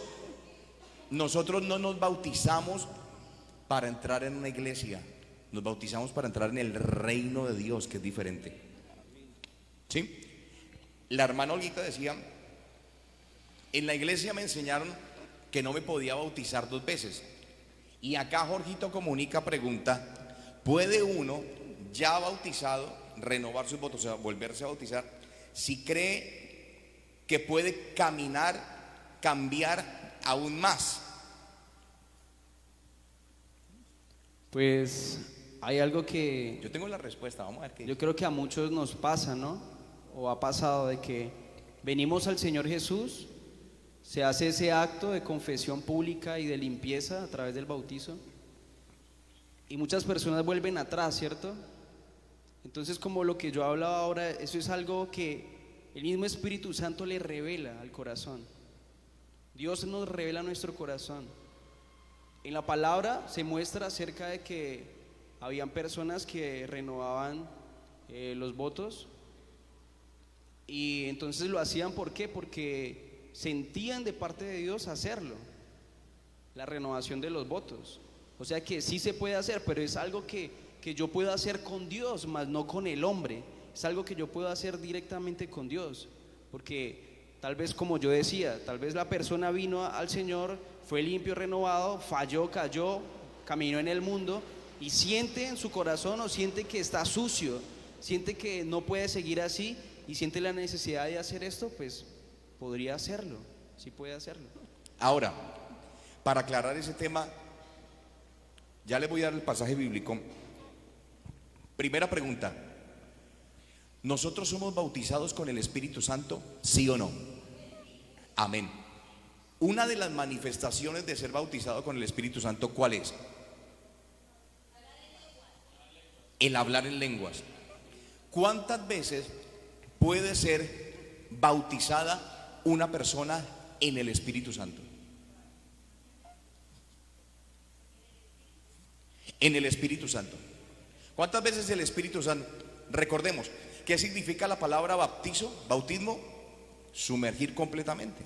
no nos bautizamos para entrar en una iglesia. Nos bautizamos para entrar en el reino de Dios, que es diferente. ¿Sí? La hermana Olguita decía, en la iglesia me enseñaron que no me podía bautizar dos veces. Y acá Jorgito Comunica pregunta, ¿puede uno ya bautizado renovar sus votos, o sea, volverse a bautizar, si cree que puede caminar, cambiar aún más? Pues hay algo que Yo tengo la respuesta, vamos a ver qué. yo creo que a muchos nos pasa, ¿no? O ha pasado de que venimos al Señor Jesús, se hace ese acto de confesión pública y de limpieza a través del bautizo, y muchas personas vuelven atrás, ¿cierto? Entonces, como lo que yo hablaba ahora, eso es algo que el mismo Espíritu Santo le revela al corazón. Dios nos revela nuestro corazón. En la palabra se muestra acerca de que habían personas que renovaban los votos, y entonces lo hacían, ¿por qué? Porque sentían de parte de Dios hacerlo, la renovación de los votos. O sea que sí se puede hacer, pero es algo que yo puedo hacer con Dios, más no con el hombre. Es algo que yo puedo hacer directamente con Dios, porque tal vez, como yo decía, tal vez la persona vino al Señor, fue limpio, renovado, falló, cayó, caminó en el mundo y siente en su corazón, o siente que está sucio, siente que no puede seguir así y siente la necesidad de hacer esto, pues podría hacerlo, sí puede hacerlo. Ahora, para aclarar ese tema, ya le voy a dar el pasaje bíblico. Primera pregunta: ¿nosotros somos bautizados con el Espíritu Santo? ¿Sí o no? Amén. Una de las manifestaciones de ser bautizado con el Espíritu Santo, ¿cuál es? El hablar en lenguas. ¿Cuántas veces puede ser bautizada una persona en el Espíritu Santo? En el Espíritu Santo. ¿Cuántas veces el Espíritu Santo? Recordemos, ¿qué significa la palabra bautizo? Bautismo, sumergir completamente.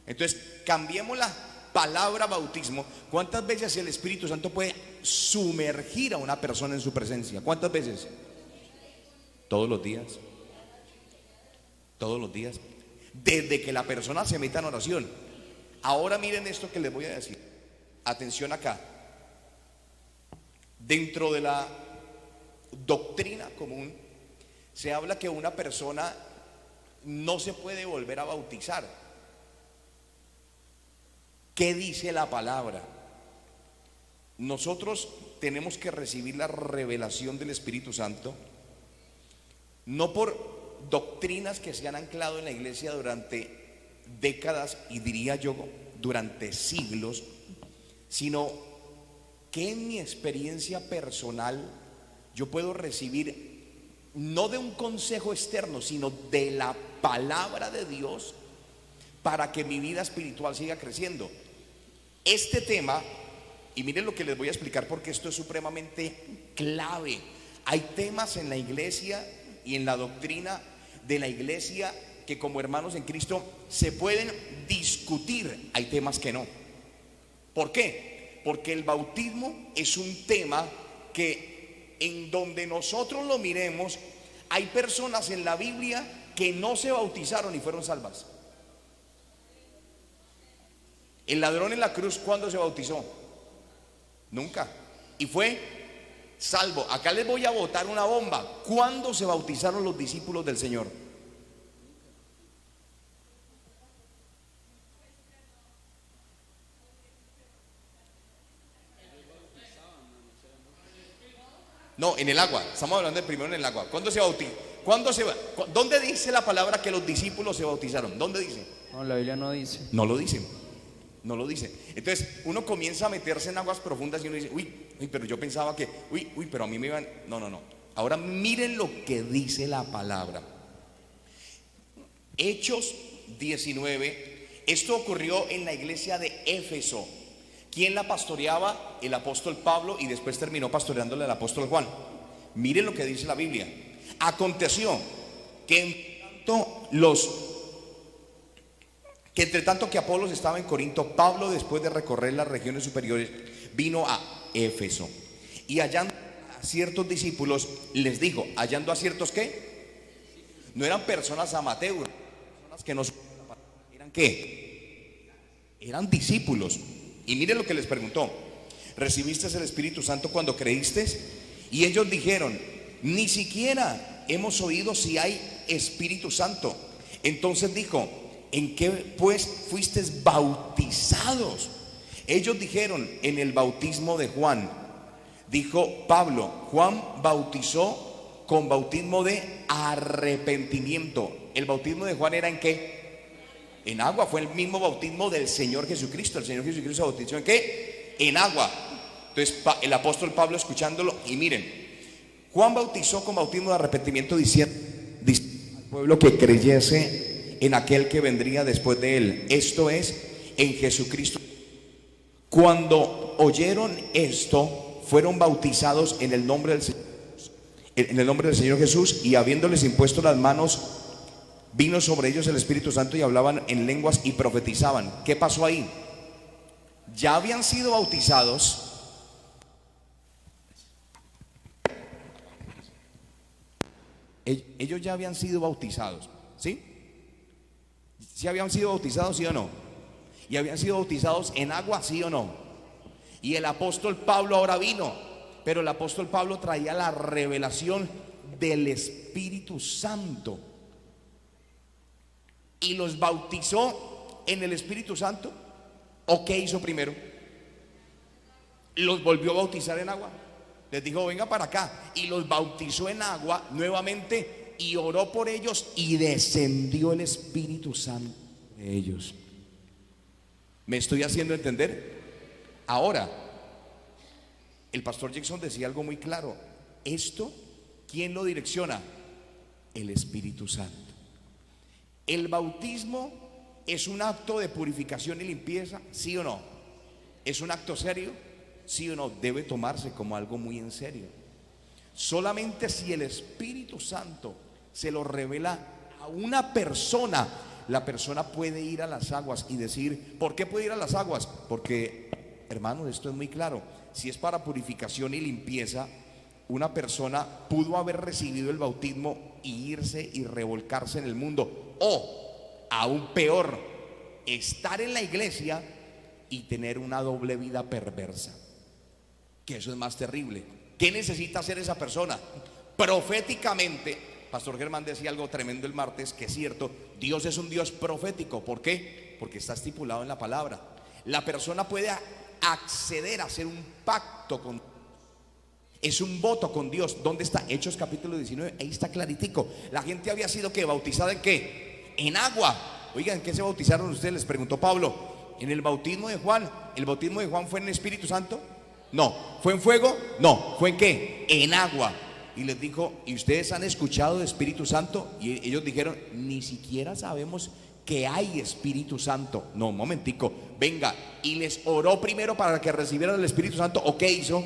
Entonces, cambiemos la palabra bautismo. ¿Cuántas veces el Espíritu Santo puede sumergir a una persona en su presencia? ¿Cuántas veces? Todos los días. Todos los días. Desde que la persona se meta en oración. Ahora miren esto que les voy a decir. Atención acá. Dentro de la doctrina común se habla que una persona no se puede volver a bautizar. ¿Qué dice la palabra? Nosotros tenemos que recibir la revelación del Espíritu Santo, no por doctrinas que se han anclado en la iglesia durante décadas, y diría yo durante siglos, sino que en mi experiencia personal yo puedo recibir no de un consejo externo, sino de la palabra de Dios para que mi vida espiritual siga creciendo. Este tema, y miren lo que les voy a explicar porque esto es supremamente clave. Hay temas en la iglesia y en la doctrina de la iglesia que como hermanos en Cristo se pueden discutir. Hay temas que no. ¿Por qué? Porque el bautismo es un tema que en donde nosotros lo miremos, hay personas en la Biblia que no se bautizaron y fueron salvas. El ladrón en la cruz, ¿cuándo se bautizó? Nunca. Y fue salvo. Acá les voy a botar una bomba. ¿Cuándo se bautizaron los discípulos del Señor? No, en el agua. Estamos hablando de primero en el agua. ¿Cuándo se bautizó? ¿Dónde dice la palabra que los discípulos se bautizaron? ¿Dónde dice? No, la Biblia no dice. No lo dice. No lo dice. Entonces uno comienza a meterse en aguas profundas y uno dice, uy, pero yo pensaba que, pero a mí me iban. No. Ahora miren lo que dice la palabra. Hechos 19. Esto ocurrió en la iglesia de Éfeso. ¿Quién la pastoreaba? El apóstol Pablo, y después terminó pastoreándole el apóstol Juan. Miren lo que dice la Biblia. Aconteció que entre tanto que Apolos estaba en Corinto, Pablo, después de recorrer las regiones superiores, vino a Éfeso, y hallando a ciertos discípulos les dijo. ¿Hallando a ciertos qué? No eran personas amateurs, personas que no eran ¿qué? Eran discípulos. Y miren lo que les preguntó: ¿recibiste el Espíritu Santo cuando creíste? Y ellos dijeron: ni siquiera hemos oído si hay Espíritu Santo. Entonces dijo: ¿en qué pues fuisteis bautizados? Ellos dijeron: en el bautismo de Juan. Dijo Pablo: Juan bautizó con bautismo de arrepentimiento. ¿El bautismo de Juan era en qué? En agua. Fue el mismo bautismo del Señor Jesucristo. El Señor Jesucristo se bautizó ¿en qué? En agua. Entonces el apóstol Pablo, escuchándolo, y miren, Juan bautizó con bautismo de arrepentimiento diciendo al pueblo que creyese en aquel que vendría después de él, esto es, en Jesucristo. Cuando oyeron esto, fueron bautizados en el nombre del Señor, Jesús, y habiéndoles impuesto las manos, vino sobre ellos el Espíritu Santo y hablaban en lenguas y profetizaban. ¿Qué pasó ahí? Ya habían sido bautizados. Ellos ya habían sido bautizados, ¿sí? ¿Sí habían sido bautizados, sí o no? Y habían sido bautizados en agua, sí o no. Y el apóstol Pablo ahora vino, pero el apóstol Pablo traía la revelación del Espíritu Santo y los bautizó en el Espíritu Santo. ¿O qué hizo primero? Los volvió a bautizar en agua. Les dijo, venga para acá, y los bautizó en agua nuevamente y oró por ellos y descendió el Espíritu Santo de ellos. ¿Me estoy haciendo entender? Ahora, el pastor Jackson decía algo muy claro. Esto, ¿quién lo direcciona? El Espíritu Santo. ¿El bautismo es un acto de purificación y limpieza? ¿Sí o no? ¿Es un acto serio? ¿Sí o no? Debe tomarse como algo muy en serio. Solamente si el Espíritu Santo se lo revela a una persona, la persona puede ir a las aguas y decir, ¿por qué puede ir a las aguas? Porque, hermano, esto es muy claro. Si es para purificación y limpieza, una persona pudo haber recibido el bautismo y irse y revolcarse en el mundo, o aún peor, estar en la iglesia y tener una doble vida perversa, que eso es más terrible. ¿Qué necesita hacer esa persona? Proféticamente, Pastor Germán decía algo tremendo el martes, que es cierto, Dios es un Dios profético. ¿Por qué? Porque está estipulado en la palabra. La persona puede acceder a hacer un pacto con Dios. Es un voto con Dios. ¿Dónde está? Hechos capítulo 19, ahí está claritico. La gente había sido, ¿qué? ¿Bautizada en qué? En agua. Oigan, ¿en qué se bautizaron ustedes? Les preguntó Pablo. En el bautismo de Juan. ¿El bautismo de Juan fue en el Espíritu Santo? No. ¿Fue en fuego? No. ¿Fue en qué? En agua. Y les dijo, ¿y ustedes han escuchado de Espíritu Santo? Y ellos dijeron, ni siquiera sabemos que hay Espíritu Santo. No, un momentico, venga. Y les oró primero para que recibieran el Espíritu Santo. ¿O qué hizo?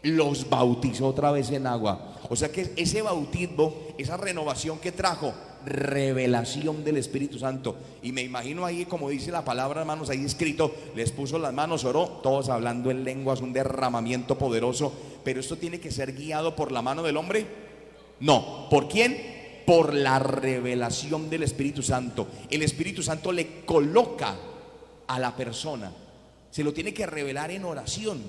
Los bautizó otra vez en agua. O sea que ese bautismo, esa renovación que trajo, revelación del Espíritu Santo. Y me imagino ahí, como dice la palabra, hermanos, ahí escrito, les puso las manos, oró, todos hablando en lenguas, un derramamiento poderoso. Pero esto tiene que ser guiado por la mano del hombre. No, ¿por quién? Por la revelación del Espíritu Santo. El Espíritu Santo le coloca a la persona, se lo tiene que revelar en oración.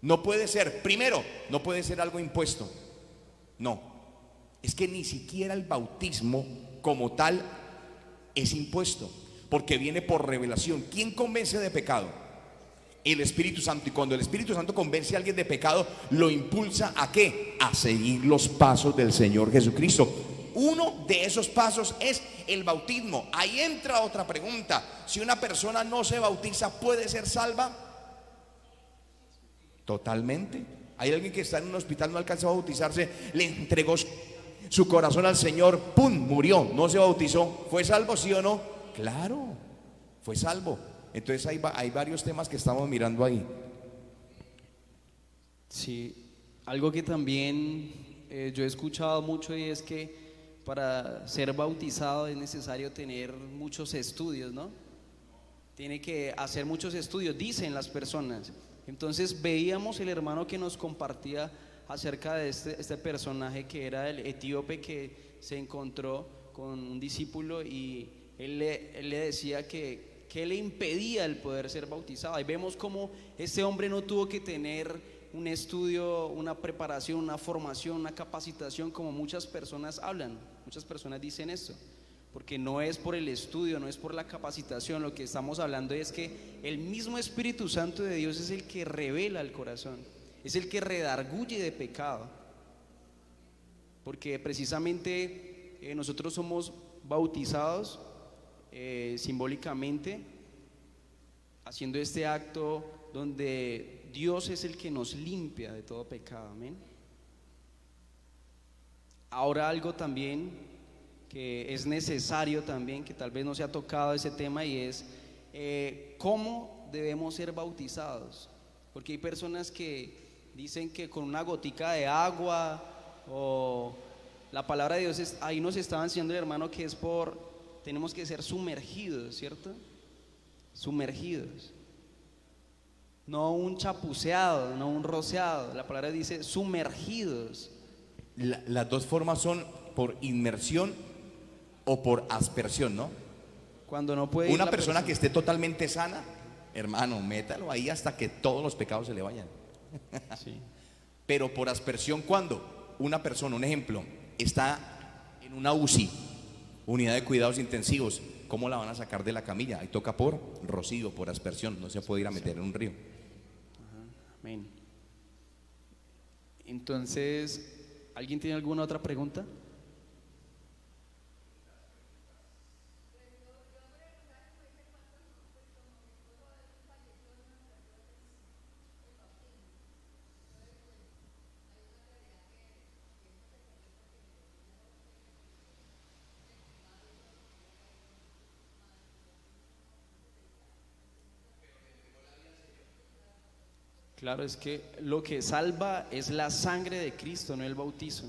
No puede ser, primero, no puede ser algo impuesto. No, es que ni siquiera el bautismo como tal es impuesto, porque viene por revelación. ¿Quién convence de pecado? El Espíritu Santo. Y cuando el Espíritu Santo convence a alguien de pecado, lo impulsa ¿a qué? A seguir los pasos del Señor Jesucristo. Uno de esos pasos es el bautismo. Ahí entra otra pregunta. Si una persona no se bautiza, ¿puede ser salva? Totalmente. Hay alguien que está en un hospital, no alcanzó a bautizarse, le entregó su corazón al Señor, ¡pum!, murió, no se bautizó. ¿Fue salvo, sí o no? Claro, fue salvo. Entonces hay varios temas que estamos mirando ahí. Sí, algo que también yo he escuchado mucho, y es que para ser bautizado es necesario tener muchos estudios, ¿no? Tiene que hacer muchos estudios, dicen las personas. Entonces veíamos el hermano que nos compartía acerca de este personaje que era el etíope, que se encontró con un discípulo y él le decía que le impedía el poder ser bautizado. Y vemos cómo este hombre no tuvo que tener un estudio, una preparación, una formación, una capacitación, como muchas personas hablan. Muchas personas dicen esto, porque no es por el estudio, no es por la capacitación. Lo que estamos hablando es que el mismo Espíritu Santo de Dios es el que revela el corazón, es el que redarguye de pecado, porque precisamente nosotros somos bautizados simbólicamente, haciendo este acto donde Dios es el que nos limpia de todo pecado. Amén. Ahora algo también que es necesario también, que tal vez no se ha tocado ese tema, y es ¿cómo debemos ser bautizados? Porque hay personas que dicen que con una gotica de agua, o la palabra de Dios ahí nos estaba enseñando el hermano que tenemos que ser sumergidos, ¿cierto? Sumergidos. No un chapuceado, no un rociado. La palabra dice sumergidos. Las dos formas son por inmersión o por aspersión, ¿no? Cuando no puede ir Una la persona que esté totalmente sana, hermano, métalo ahí hasta que todos los pecados se le vayan. Sí. Pero por aspersión, ¿cuándo? Una persona, un ejemplo, está en una UCI, unidad de cuidados intensivos, ¿cómo la van a sacar de la camilla? Ahí toca por rocío, por aspersión, no se puede ir a meter en un río. Amén. Entonces, ¿alguien tiene alguna otra pregunta? Claro, es que lo que salva es la sangre de Cristo, no el bautizo.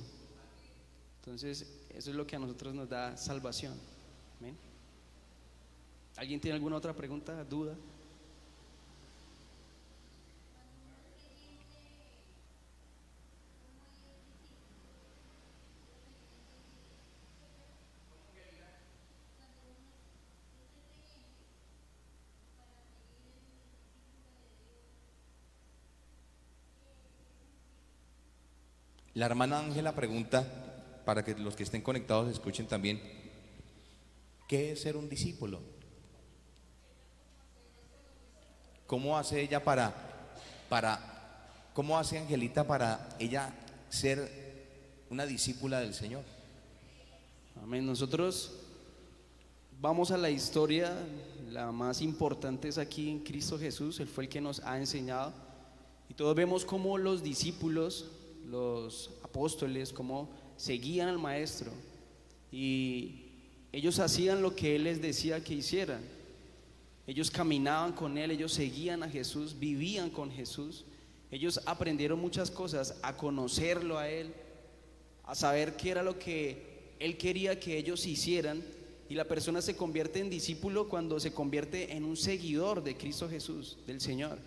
Entonces, eso es lo que a nosotros nos da salvación. Amén. ¿Alguien tiene alguna otra pregunta, duda? La hermana Ángela pregunta, para que los que estén conectados escuchen también, ¿qué es ser un discípulo? ¿Cómo hace ella cómo hace Angelita para ella ser una discípula del Señor? Amén. Nosotros vamos a la historia, la más importante es aquí en Cristo Jesús. Él fue el que nos ha enseñado. Y todos vemos cómo los discípulos, los apóstoles, cómo seguían al maestro. Y ellos hacían lo que Él les decía que hicieran. Ellos caminaban con Él, ellos seguían a Jesús, vivían con Jesús. Ellos aprendieron muchas cosas, a conocerlo a Él, a saber qué era lo que Él quería que ellos hicieran. Y la persona se convierte en discípulo cuando se convierte en un seguidor de Cristo Jesús, del Señor.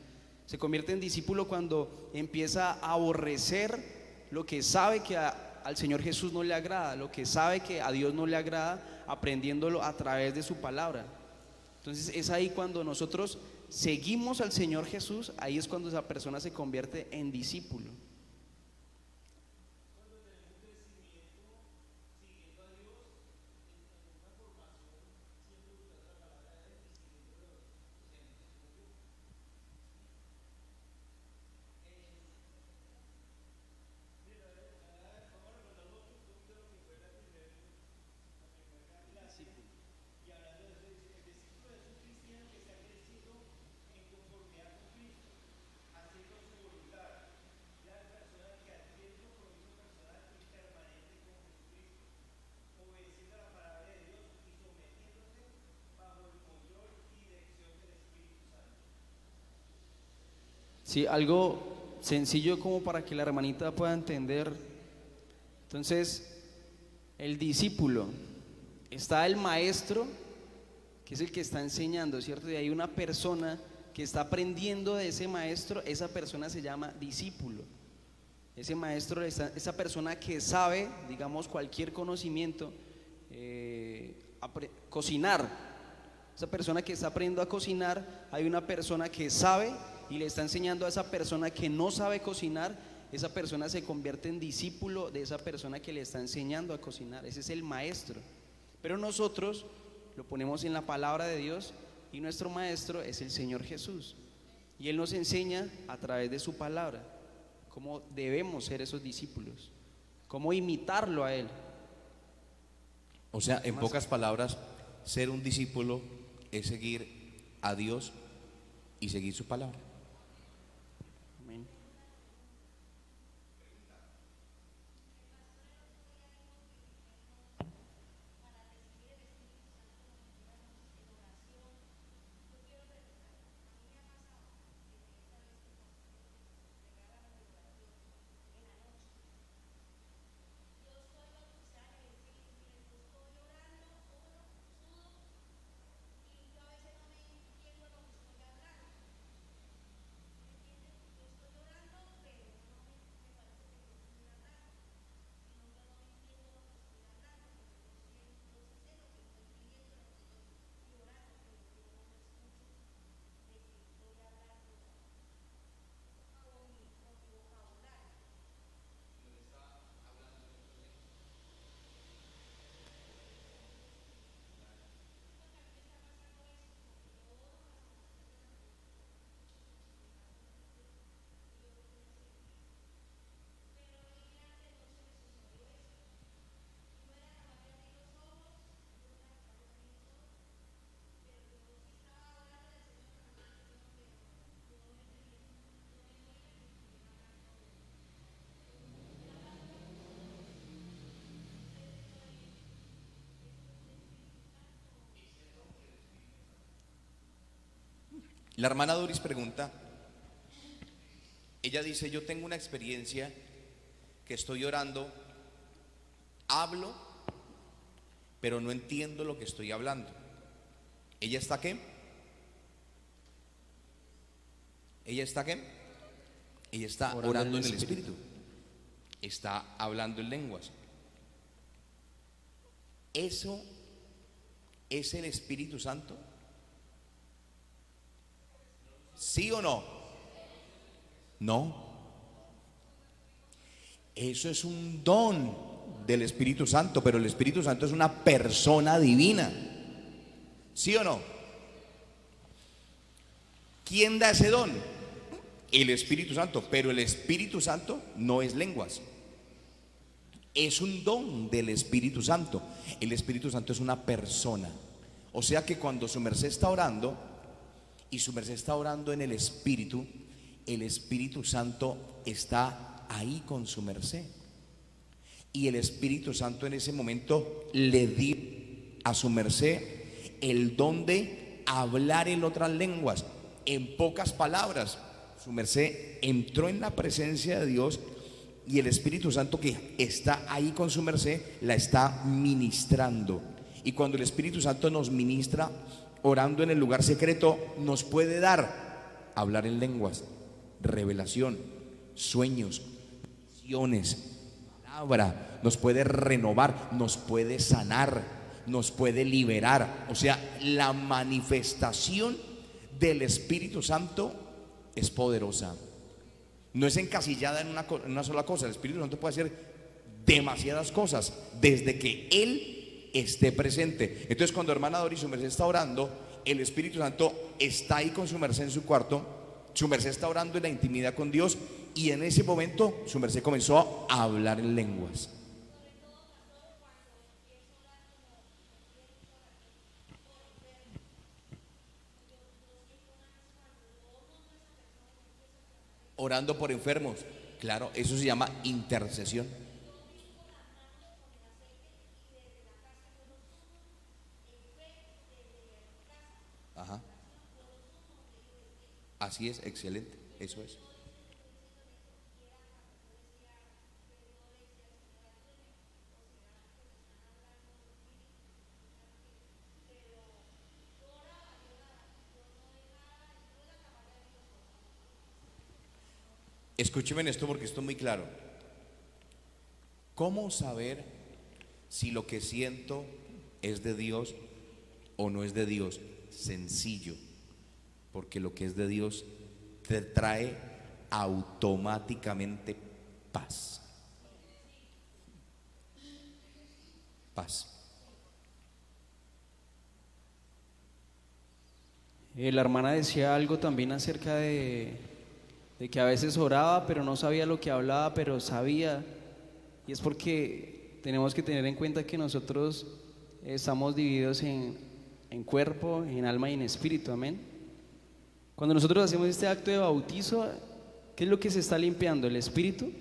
Se convierte en discípulo cuando empieza a aborrecer lo que sabe que al Señor Jesús no le agrada, lo que sabe que a Dios no le agrada, aprendiéndolo a través de su palabra. Entonces es ahí cuando nosotros seguimos al Señor Jesús, ahí es cuando esa persona se convierte en discípulo. Sí, algo sencillo como para que la hermanita pueda entender. Entonces, el discípulo, está el maestro, que es el que está enseñando, ¿cierto? Y hay una persona que está aprendiendo de ese maestro, esa persona se llama discípulo. Ese maestro, esa persona que sabe, digamos, cualquier conocimiento, cocinar. Esa persona que está aprendiendo a cocinar, hay una persona que sabe y le está enseñando a esa persona que no sabe cocinar. Esa persona se convierte en discípulo de esa persona que le está enseñando a cocinar. Ese es el maestro. Pero nosotros lo ponemos en la palabra de Dios y nuestro maestro es el Señor Jesús. Y Él nos enseña a través de su palabra cómo debemos ser esos discípulos, cómo imitarlo a Él. O sea, en pocas palabras, ser un discípulo es seguir a Dios y seguir su palabra. Amén. La hermana Doris pregunta, ella dice, yo tengo una experiencia que estoy orando, hablo, pero no entiendo lo que estoy hablando. ¿Ella está qué? ¿Ella está qué? Ella está orando en el Espíritu. Está hablando en lenguas. ¿Eso es el Espíritu Santo? ¿Sí o no? No. Eso es un don del Espíritu Santo, pero el Espíritu Santo es una persona divina. ¿Sí o no? ¿Quién da ese don? El Espíritu Santo, pero el Espíritu Santo no es lenguas. Es un don del Espíritu Santo. El Espíritu Santo es una persona. O sea que cuando su merced está orando y su merced está orando en el Espíritu Santo está ahí con su merced. Y el Espíritu Santo en ese momento le dio a su merced el don de hablar en otras lenguas. En pocas palabras, su merced entró en la presencia de Dios y el Espíritu Santo que está ahí con su merced la está ministrando. Y cuando el Espíritu Santo nos ministra orando en el lugar secreto, nos puede dar hablar en lenguas, revelación, sueños, visiones, palabra, nos puede renovar, nos puede sanar, nos puede liberar. O sea, la manifestación del Espíritu Santo es poderosa. No es encasillada en una sola cosa. El Espíritu Santo puede hacer demasiadas cosas desde que Él esté presente. Entonces, cuando hermana Doris, su merced está orando, el Espíritu Santo está ahí con su merced en su cuarto. Su merced está orando en la intimidad con Dios y en ese momento su merced comenzó a hablar en lenguas. Orando por enfermos, claro, eso se llama intercesión. Ajá. Así es, excelente, eso es. Escúcheme en esto porque esto es muy claro. ¿Cómo saber si lo que siento es de Dios o no es de Dios? Sencillo, porque lo que es de Dios te trae automáticamente paz. Paz. La hermana decía algo también acerca de que a veces oraba, pero no sabía lo que hablaba, pero sabía. Y es porque tenemos que tener en cuenta que nosotros estamos divididos en cuerpo, en alma y en espíritu. Amén. Cuando nosotros hacemos este acto de bautizo, ¿qué es lo que se está limpiando? ¿El espíritu?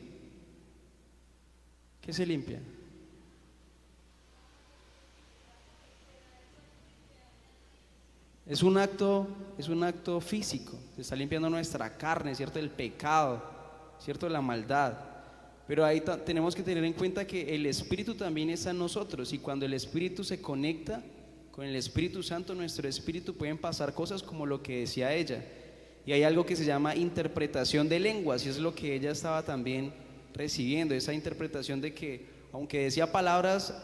¿Qué se limpia? Es un acto físico. Se está limpiando nuestra carne, ¿cierto? El pecado, ¿cierto? La maldad. Pero ahí tenemos que tener en cuenta que el Espíritu también está en nosotros. Y cuando el Espíritu se conecta con el Espíritu Santo, nuestro espíritu, pueden pasar cosas como lo que decía ella. Y hay algo que se llama interpretación de lenguas. Y es lo que ella estaba también recibiendo. Esa interpretación de que, aunque decía palabras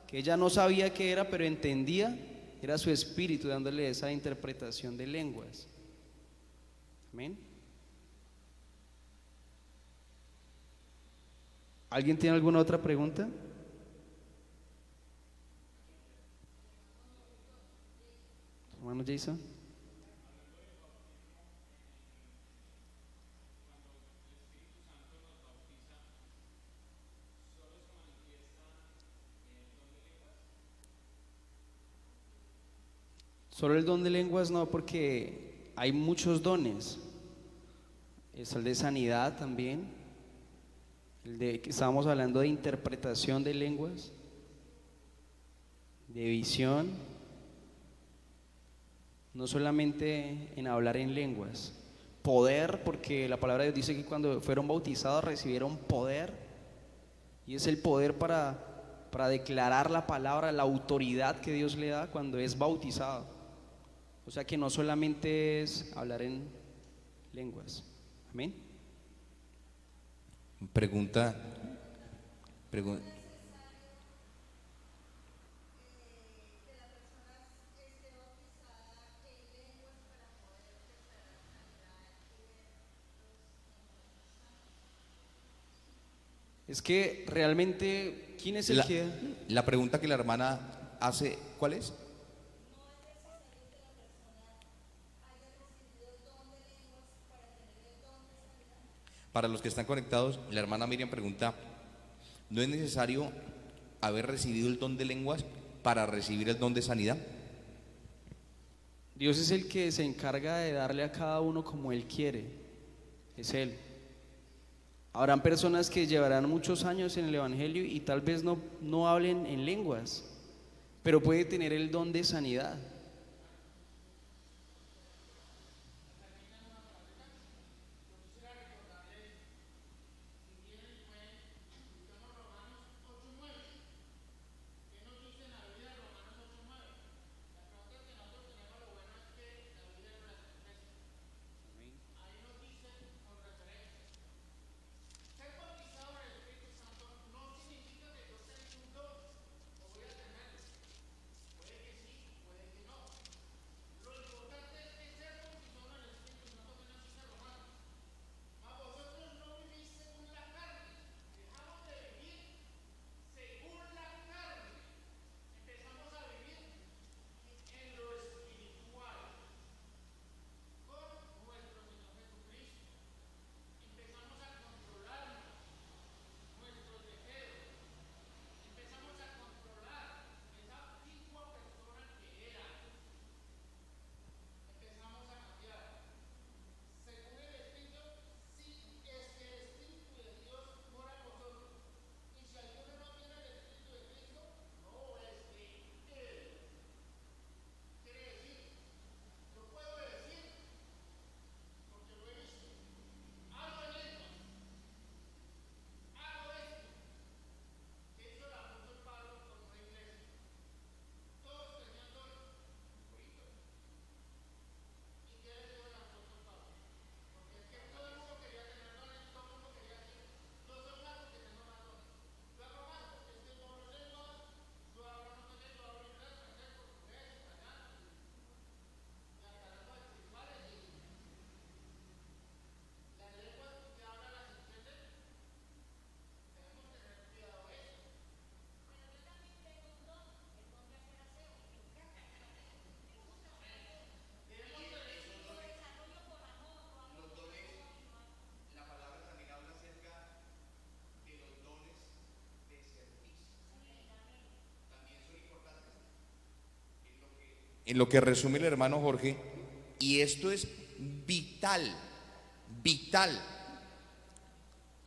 que ella no sabía qué era, pero entendía, era su espíritu dándole esa interpretación de lenguas. Amén. ¿Alguien tiene alguna otra pregunta? Hermano Jason. Solo el don de lenguas no, porque hay muchos dones. Es el de sanidad también, el de que estábamos hablando de interpretación de lenguas, de visión, no solamente en hablar en lenguas. Poder, porque la palabra de Dios dice que cuando fueron bautizados recibieron poder, y es el poder para declarar la palabra, la autoridad que Dios le da cuando es bautizado. O sea que no solamente es hablar en lenguas. Amén. Pregunta. Es que realmente, ¿quién es el La, que? la pregunta que la hermana hace, ¿cuál es? Para los que están conectados, la hermana Miriam pregunta, ¿no es necesario haber recibido el don de lenguas para recibir el don de sanidad? Dios es el que se encarga de darle a cada uno como Él quiere. Es Él. Habrán personas que llevarán muchos años en el Evangelio y tal vez no hablen en lenguas, pero puede tener el don de sanidad. En lo que resume el hermano Jorge, y esto es vital, vital.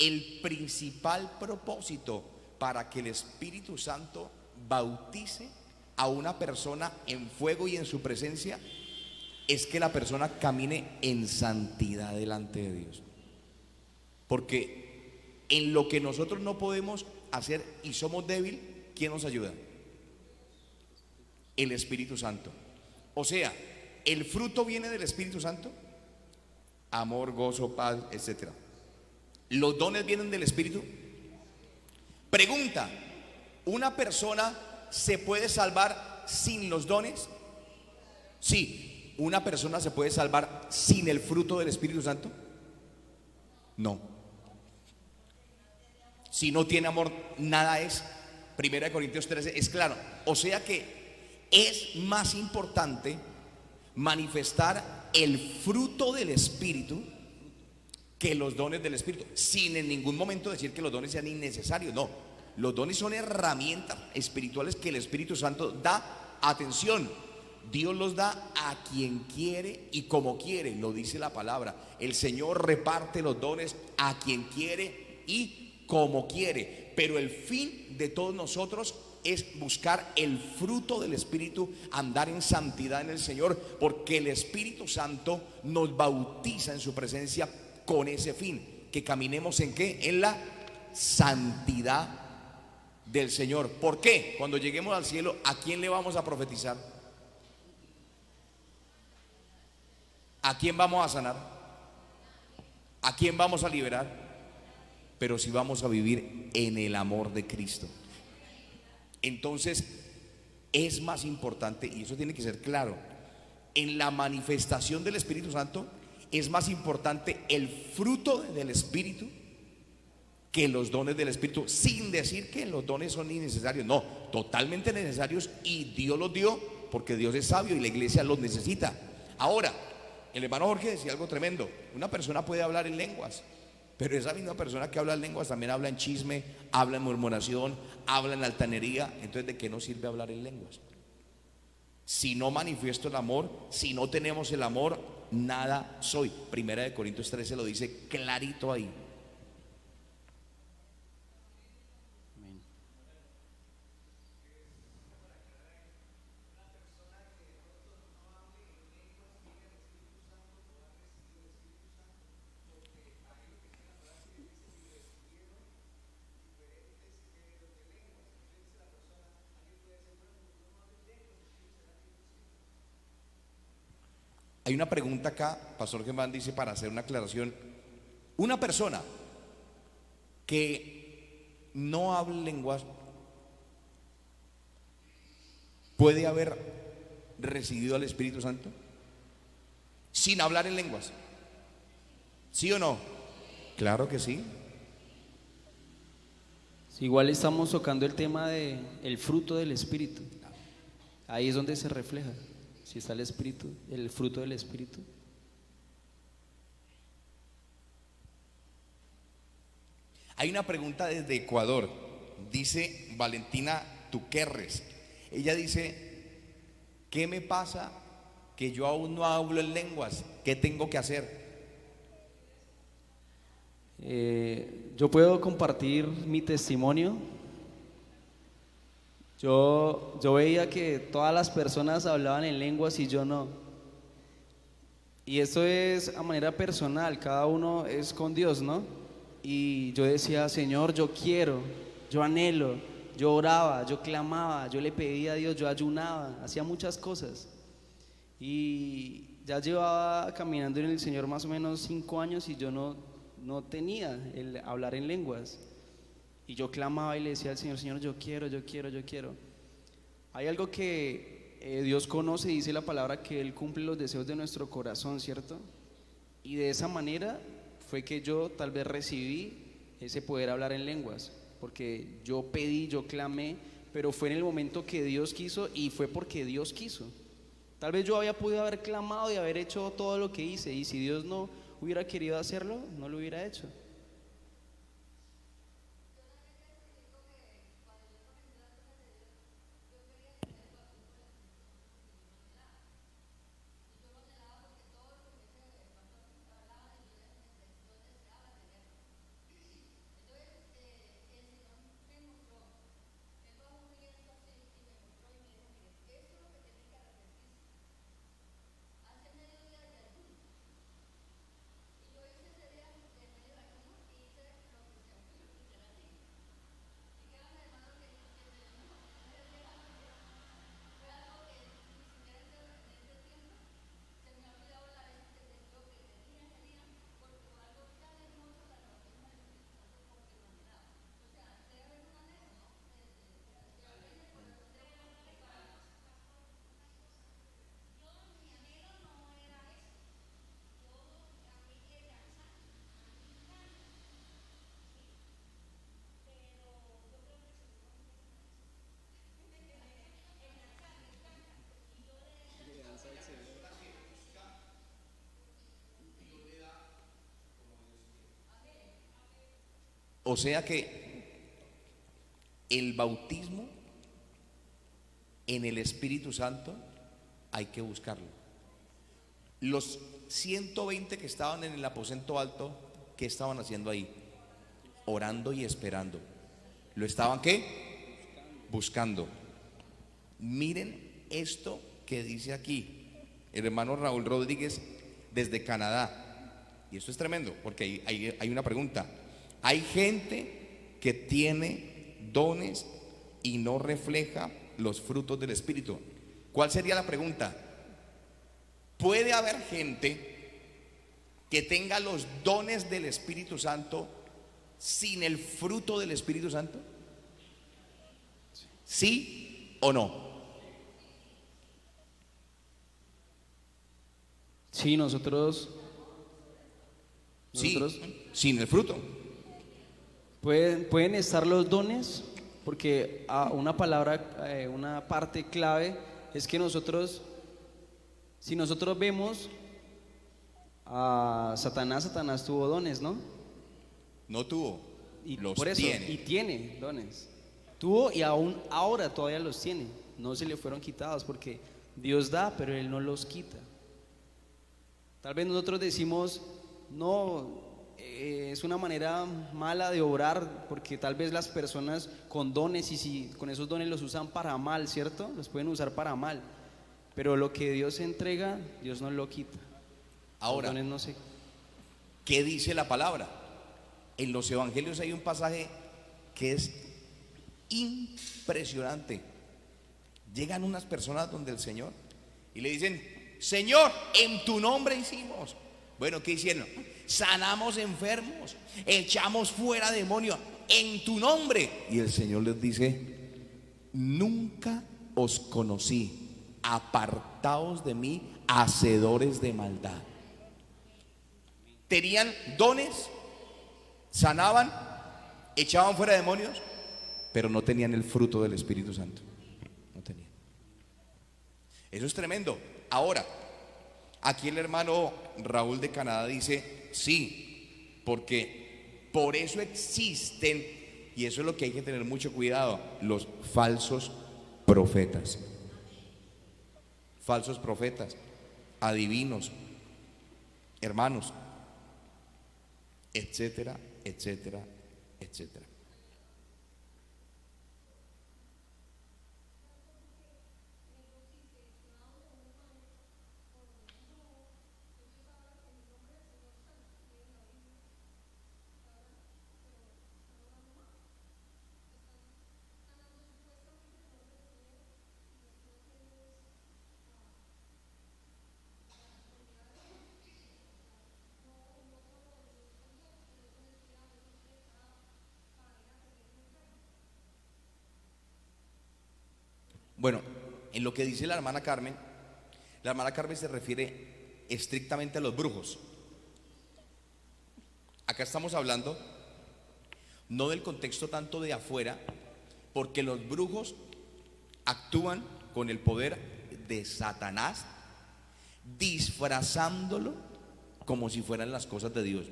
El principal propósito para que el Espíritu Santo bautice a una persona en fuego y en su presencia es que la persona camine en santidad delante de Dios. Porque en lo que nosotros no podemos hacer y somos débiles, ¿quién nos ayuda? El Espíritu Santo. O sea, el fruto viene del Espíritu Santo: amor, gozo, paz, etc. Los dones vienen del Espíritu. Pregunta: ¿una persona se puede salvar sin los dones? Sí. ¿Una persona se puede salvar sin el fruto del Espíritu Santo? No. Si no tiene amor, nada es. 1 Corintios 13 es claro. O sea que es más importante manifestar el fruto del Espíritu que los dones del Espíritu, sin en ningún momento decir que los dones sean innecesarios. No, los dones son herramientas espirituales que el Espíritu Santo da. Atención, Dios los da a quien quiere y como quiere, lo dice la palabra. El Señor reparte los dones a quien quiere y como quiere, pero el fin de todos nosotros es buscar el fruto del Espíritu, andar en santidad en el Señor, porque el Espíritu Santo nos bautiza en su presencia con ese fin, que caminemos en qué, en la santidad del Señor. ¿Por qué? Cuando lleguemos al cielo, ¿a quién le vamos a profetizar? ¿A quién vamos a sanar? ¿A quién vamos a liberar? Pero si vamos a vivir en el amor de Cristo. Entonces es más importante, y eso tiene que ser claro, en la manifestación del Espíritu Santo es más importante el fruto del Espíritu que los dones del Espíritu, sin decir que los dones son innecesarios, no, totalmente necesarios, y Dios los dio porque Dios es sabio y la iglesia los necesita. Ahora, el hermano Jorge decía algo tremendo: una persona puede hablar en lenguas, pero esa misma persona que habla en lenguas también habla en chisme, habla en murmuración, habla en altanería. Entonces, ¿de qué nos sirve hablar en lenguas? Si no manifiesto el amor, si no tenemos el amor, nada soy. Primera de Corintios 13 lo dice clarito ahí. Hay una pregunta acá, Pastor Germán dice, para hacer una aclaración: una persona que no hable lenguas, ¿puede haber recibido al Espíritu Santo sin hablar en lenguas? ¿Sí o no? Claro que sí. Igual estamos tocando el tema de el fruto del Espíritu. Ahí es donde se refleja si está el Espíritu, el fruto del Espíritu. Hay una pregunta desde Ecuador, dice Valentina Tuquerres. Ella dice: ¿qué me pasa que yo aún no hablo en lenguas? ¿Qué tengo que hacer? Yo puedo compartir mi testimonio. Yo veía que todas las personas hablaban en lenguas y yo no. Y eso es a manera personal, cada uno es con Dios, ¿no? Y yo decía: Señor, yo quiero, yo anhelo, yo oraba, yo clamaba, yo le pedía a Dios, yo ayunaba, hacía muchas cosas. Y ya llevaba caminando en el Señor más o menos 5 años y yo no tenía el hablar en lenguas. Y yo clamaba y le decía al Señor: Señor, yo quiero, yo quiero, yo quiero. Hay algo que Dios conoce, dice la palabra, que Él cumple los deseos de nuestro corazón, ¿cierto? Y de esa manera fue que yo tal vez recibí ese poder hablar en lenguas, porque yo pedí, yo clamé, pero fue en el momento que Dios quiso y fue porque Dios quiso. Tal vez yo había podido haber clamado y haber hecho todo lo que hice, y si Dios no hubiera querido hacerlo, no lo hubiera hecho. O sea que el bautismo en el Espíritu Santo hay que buscarlo. Los 120 que estaban en el aposento alto, ¿qué estaban haciendo ahí? Orando y esperando. ¿Lo estaban qué? buscando. Miren esto que dice aquí el hermano Raúl Rodríguez desde Canadá. Y esto es tremendo, porque hay una pregunta. Hay gente que tiene dones y no refleja los frutos del Espíritu. ¿Cuál sería la pregunta? ¿Puede haber gente que tenga los dones del Espíritu Santo sin el fruto del Espíritu Santo? ¿Sí o no? Sí, nosotros Sí, sin el fruto. pueden estar los dones, porque una palabra, una parte clave es que nosotros, si nosotros vemos a Satanás, Satanás tuvo dones, ¿no? No tuvo, Y los por eso, tiene. y tiene dones. Tuvo y aún ahora todavía los tiene. No se le fueron quitados porque Dios da, pero Él no los quita. Tal vez nosotros decimos, no, es una manera mala de obrar, porque tal vez las personas con dones, y si con esos dones los usan para mal, ¿cierto? Los pueden usar para mal. Pero lo que Dios entrega, Dios no lo quita. Ahora, Los dones no se... ¿qué dice la palabra? En los evangelios hay un pasaje que es impresionante. Llegan unas personas donde el Señor y le dicen: Señor, en tu nombre hicimos. Bueno, ¿qué hicieron? Sanamos enfermos, echamos fuera demonios en tu nombre. Y el Señor les dice: nunca os conocí, apartaos de mí, hacedores de maldad. Tenían dones, sanaban, echaban fuera demonios, pero no tenían el fruto del Espíritu Santo. No tenían. Eso es tremendo. Ahora, aquí el hermano Raúl de Canadá dice: sí, porque por eso existen, y eso es lo que hay que tener mucho cuidado, los falsos profetas. Falsos profetas, adivinos, hermanos, etcétera, etcétera, etcétera. Bueno, en lo que dice la hermana Carmen se refiere estrictamente a los brujos. Acá estamos hablando no del contexto tanto de afuera, porque los brujos actúan con el poder de Satanás, disfrazándolo como si fueran las cosas de Dios.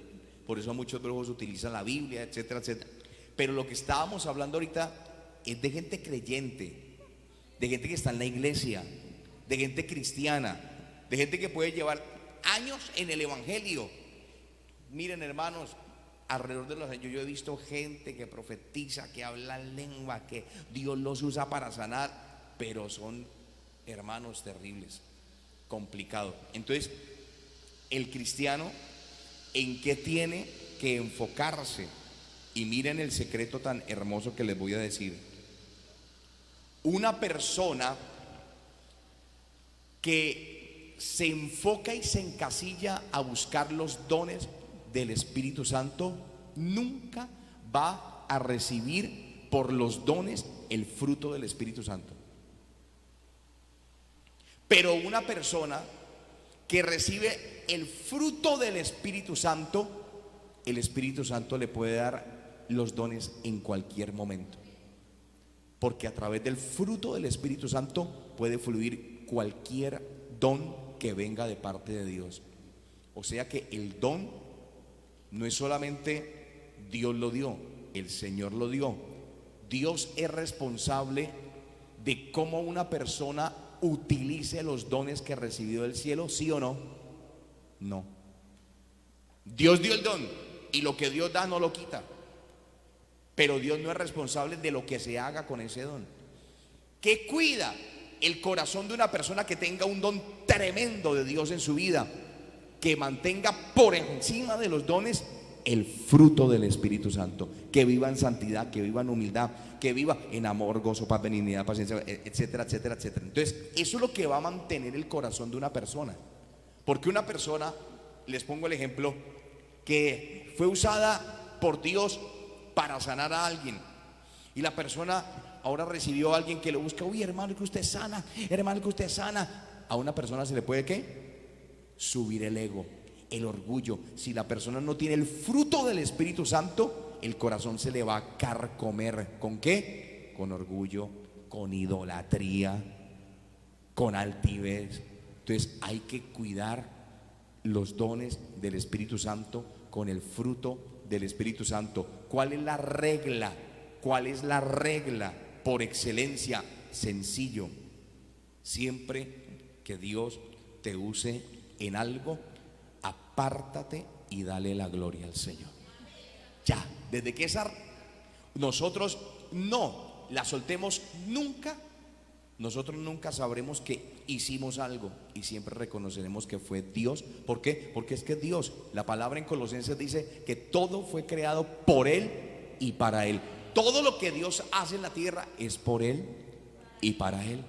Por eso muchos brujos utilizan la Biblia, etcétera, etcétera. Pero lo que estábamos hablando ahorita es de gente creyente, de gente que está en la iglesia, de gente cristiana, de gente que puede llevar años en el evangelio. Miren, hermanos, alrededor de los años yo he visto gente que profetiza, que habla en lengua, que Dios los usa para sanar, pero son hermanos terribles, complicados. Entonces, el cristiano, ¿en qué tiene que enfocarse? Y miren el secreto tan hermoso que les voy a decir. Una persona que se enfoca y se encasilla a buscar los dones del Espíritu Santo nunca va a recibir por los dones el fruto del Espíritu Santo. Pero una persona que recibe el fruto del Espíritu Santo, el Espíritu Santo le puede dar los dones en cualquier momento. Porque a través del fruto del Espíritu Santo puede fluir cualquier don que venga de parte de Dios. O sea que el don no es solamente Dios lo dio, el Señor lo dio. Dios es responsable de cómo una persona utilice los dones que recibió del cielo, ¿sí o no? No. Dios dio el don y lo que Dios da no lo quita. Pero Dios no es responsable de lo que se haga con ese don. ¿Qué cuida el corazón de una persona que tenga un don tremendo de Dios en su vida? Que mantenga por encima de los dones el fruto del Espíritu Santo, que viva en santidad, que viva en humildad, que viva en amor, gozo, paz, benignidad, paciencia, etcétera, etcétera, etcétera. Entonces, eso es lo que va a mantener el corazón de una persona. Porque una persona, les pongo el ejemplo, que fue usada por Dios para sanar a alguien, y la persona ahora recibió a alguien que lo busca, uy, hermano, que usted sana, hermano, que usted sana. A una persona se le puede, ¿qué? Subir el ego, el orgullo. Si la persona no tiene el fruto del Espíritu Santo, el corazón se le va a carcomer. ¿Con qué? Con orgullo, con idolatría, con altivez. Entonces hay que cuidar los dones del Espíritu Santo con el fruto del Espíritu Santo. ¿Cuál es la regla? ¿Cuál es la regla por excelencia? Sencillo. Siempre que Dios te use en algo, apártate y dale la gloria al Señor. Ya, desde que nosotros no la soltemos nunca, nosotros nunca sabremos que hicimos algo, y siempre reconoceremos que fue Dios. ¿Por qué? Porque es que Dios, la palabra en Colosenses dice que todo fue creado por Él y para Él. Todo lo que Dios hace en la tierra es por Él y para Él.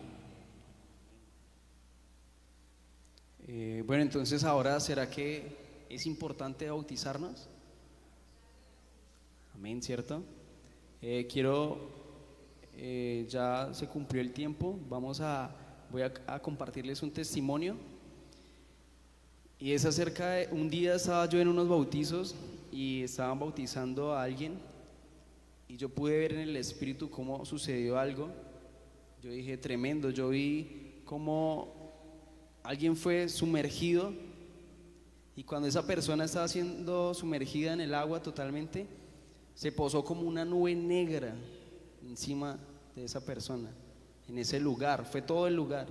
Bueno, entonces ahora, ¿será que es importante bautizarnos? Amén, ¿cierto? Ya se cumplió el tiempo, voy a compartirles un testimonio, y es acerca de, un día estaba yo en unos bautizos y estaban bautizando a alguien, y yo pude ver en el Espíritu cómo sucedió algo. Yo dije, tremendo. Yo vi cómo alguien fue sumergido, y cuando esa persona estaba siendo sumergida en el agua totalmente, se posó como una nube negra encima de esa persona, en ese lugar, fue todo el lugar.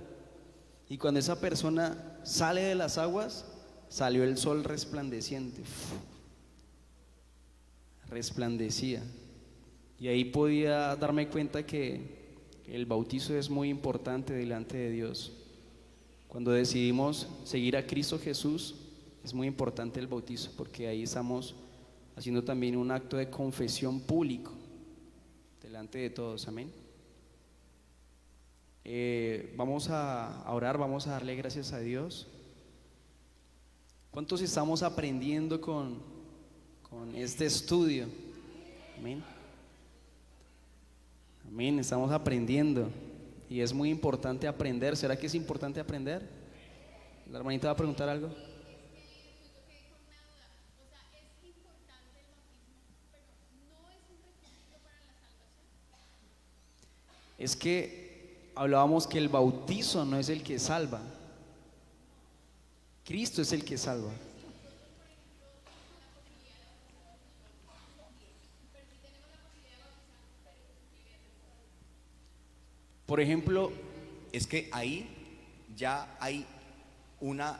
Y cuando esa persona sale de las aguas, salió el sol resplandeciente, resplandecía. Y ahí podía darme cuenta que el bautizo es muy importante delante de Dios. Cuando decidimos seguir a Cristo Jesús, es muy importante el bautizo, porque ahí estamos haciendo también un acto de confesión público delante de todos. Amén. Vamos a orar, vamos a darle gracias a Dios. ¿Cuántos estamos aprendiendo con este estudio? Amén. Amén, estamos aprendiendo, y es muy importante aprender. ¿Será que es importante aprender? La hermanita va a preguntar algo. Es que hablábamos que el bautizo no es el que salva, Cristo es el que salva. Por ejemplo, Es que ahí ya hay una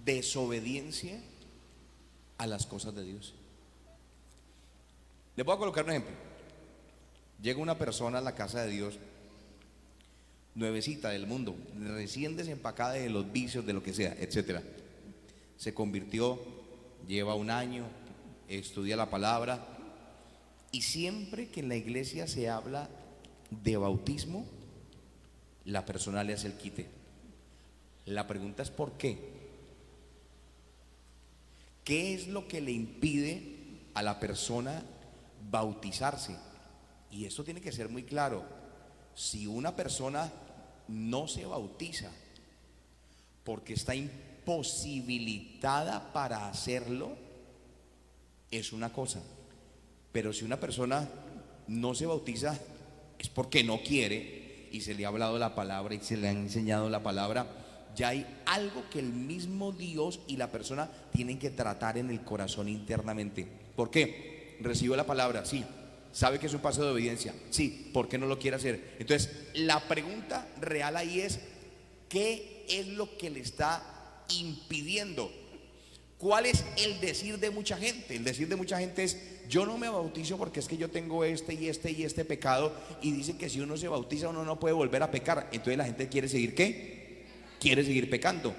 desobediencia a las cosas de Dios. Les voy a colocar un ejemplo. Llega una persona a la casa de Dios, nuevecita del mundo, recién desempacada de los vicios, de lo que sea, etcétera. Se convirtió, lleva un año, estudia la palabra, y siempre que en la iglesia se habla de bautismo, la persona le hace el quite. La pregunta es ¿por qué? ¿Qué es lo que le impide a la persona bautizarse? Y esto tiene que ser muy claro. Si una persona no se bautiza porque está imposibilitada para hacerlo, es una cosa. Pero si una persona no se bautiza es porque no quiere, y se le ha hablado la palabra y se le ha enseñado la palabra, ya hay algo que el mismo Dios y la persona tienen que tratar en el corazón internamente. ¿Por qué? Recibió la palabra, sí. ¿Sabe que es un paso de obediencia? Sí. ¿Por qué no lo quiere hacer? Entonces, la pregunta real ahí es, ¿qué es lo que le está impidiendo? ¿Cuál es el decir de mucha gente? El decir de mucha gente es, yo no me bautizo porque es que yo tengo este y este y este pecado, y dicen que si uno se bautiza uno no puede volver a pecar. Entonces la gente quiere seguir, ¿qué? Quiere seguir pecando.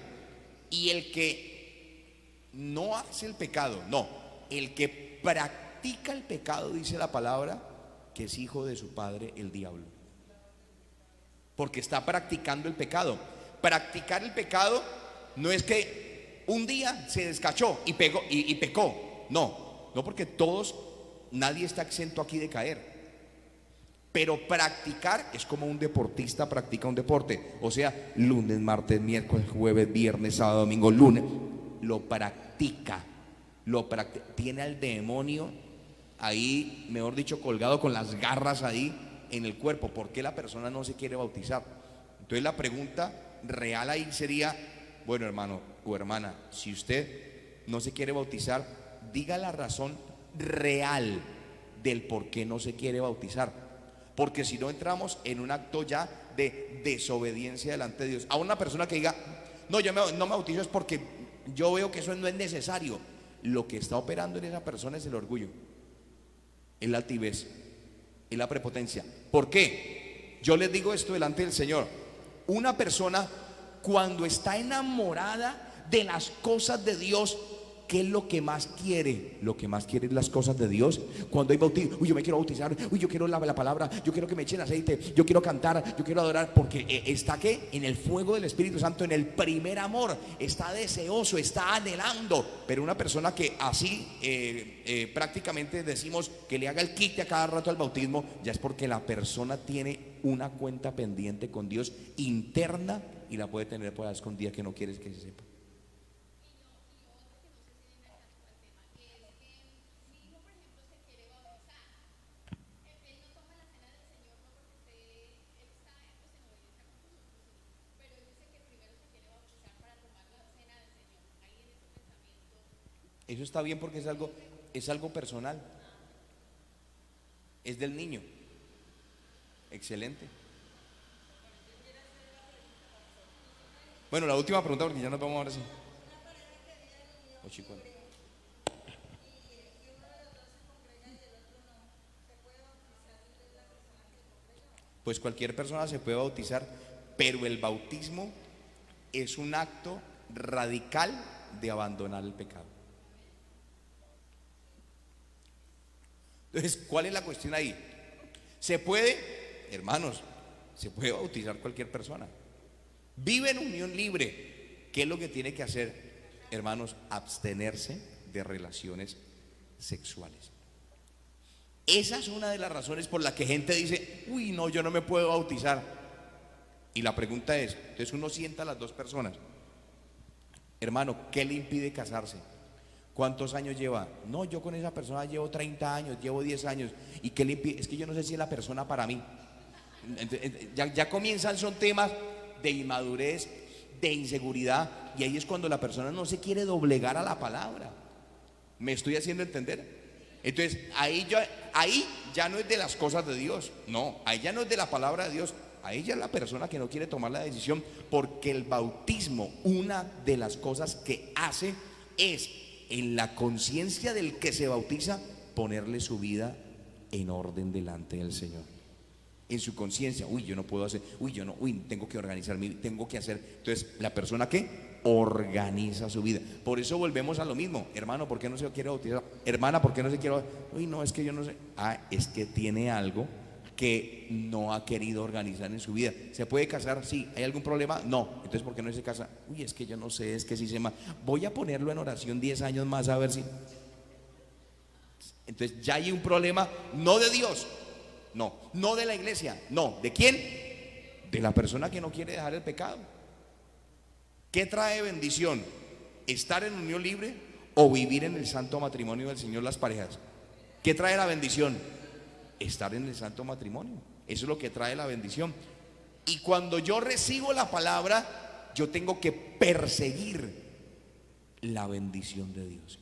Y el que no hace el pecado, no, el que practica el pecado, dice la palabra, que es hijo de su padre el diablo, porque está practicando el pecado. Practicar el pecado no es que un día se descachó y pegó y pecó. No, no, porque todos, nadie está exento aquí de caer. Pero practicar es como un deportista practica un deporte. O sea, lunes, martes, miércoles, jueves, viernes, sábado, domingo, lunes. Lo practica. Tiene al demonio ahí, mejor dicho, colgado con las garras ahí en el cuerpo. ¿Por qué la persona no se quiere bautizar? Entonces la pregunta real ahí sería, bueno, hermano o hermana, si usted no se quiere bautizar, diga la razón real del por qué no se quiere bautizar, porque si no entramos en un acto ya de desobediencia delante de Dios. A una persona que diga, no, no me bautizo es porque yo veo que eso no es necesario, lo que está operando en esa persona es el orgullo, es la altivez, es la prepotencia. ¿Por qué? Yo les digo esto delante del Señor. Una persona cuando está enamorada de las cosas de Dios, ¿qué es lo que más quiere? Lo que más quiere es las cosas de Dios. Cuando hay bautismo, uy, yo me quiero bautizar, uy, yo quiero la palabra, yo quiero que me echen aceite, yo quiero cantar, yo quiero adorar, porque está ¿qué? En el fuego del Espíritu Santo, en el primer amor, está deseoso, está anhelando. Pero una persona que así prácticamente decimos que le haga el quite a cada rato al bautismo, ya es porque la persona tiene una cuenta pendiente con Dios interna y la puede tener por ahí escondida que no quieres que se sepa. Eso está bien porque es algo personal. Es del niño. Excelente. Bueno, la última pregunta porque ya nos vamos ahora sí. Pues cualquier persona se puede bautizar, pero el bautismo es un acto radical de abandonar el pecado. Entonces, ¿cuál es la cuestión ahí? Se puede, hermanos, se puede bautizar cualquier persona. Vive en unión libre. ¿Qué es lo que tiene que hacer, hermanos? Abstenerse de relaciones sexuales. Esa es una de las razones por la que gente dice, uy, no, yo no me puedo bautizar. Y la pregunta es, entonces uno sienta a las dos personas, hermano, ¿qué le impide casarse? ¿Cuántos años lleva? No, yo con esa persona llevo 30 años, llevo 10 años. ¿Y qué le impide? Es que yo no sé si es la persona para mí. Ya comienzan, son temas de inmadurez, de inseguridad, y ahí es cuando la persona no se quiere doblegar a la palabra. ¿Me estoy haciendo entender? Entonces ahí ya no es de las cosas de Dios, no, ahí ya no es de la palabra de Dios, ahí ya es la persona que no quiere tomar la decisión, porque el bautismo, una de las cosas que hace es, en la conciencia del que se bautiza, ponerle su vida en orden delante del Señor. En su conciencia, uy, yo no puedo hacer, uy, yo no, uy, tengo que organizarme, tengo que hacer. Entonces, la persona que organiza su vida. Por eso volvemos a lo mismo. Hermano, ¿por qué no se quiere bautizar? Hermana, ¿por qué no se quiere bautizar? Uy, no, es que yo no sé. Ah, es que tiene algo que no ha querido organizar en su vida. ¿Se puede casar? Sí. ¿Hay algún problema? No. Entonces, ¿por qué no se casa? Uy, es que yo no sé, es que si se llama. Voy a ponerlo en oración 10 años más a ver si. Entonces, ya hay un problema, no de Dios, no de la iglesia, no. ¿De quién? De la persona que no quiere dejar el pecado. ¿Qué trae bendición? ¿Estar en unión libre o vivir en el santo matrimonio del Señor las parejas? ¿Qué trae la bendición? Estar en el santo matrimonio. Eso es lo que trae la bendición. Y cuando yo recibo la palabra, yo tengo que perseguir la bendición de Dios.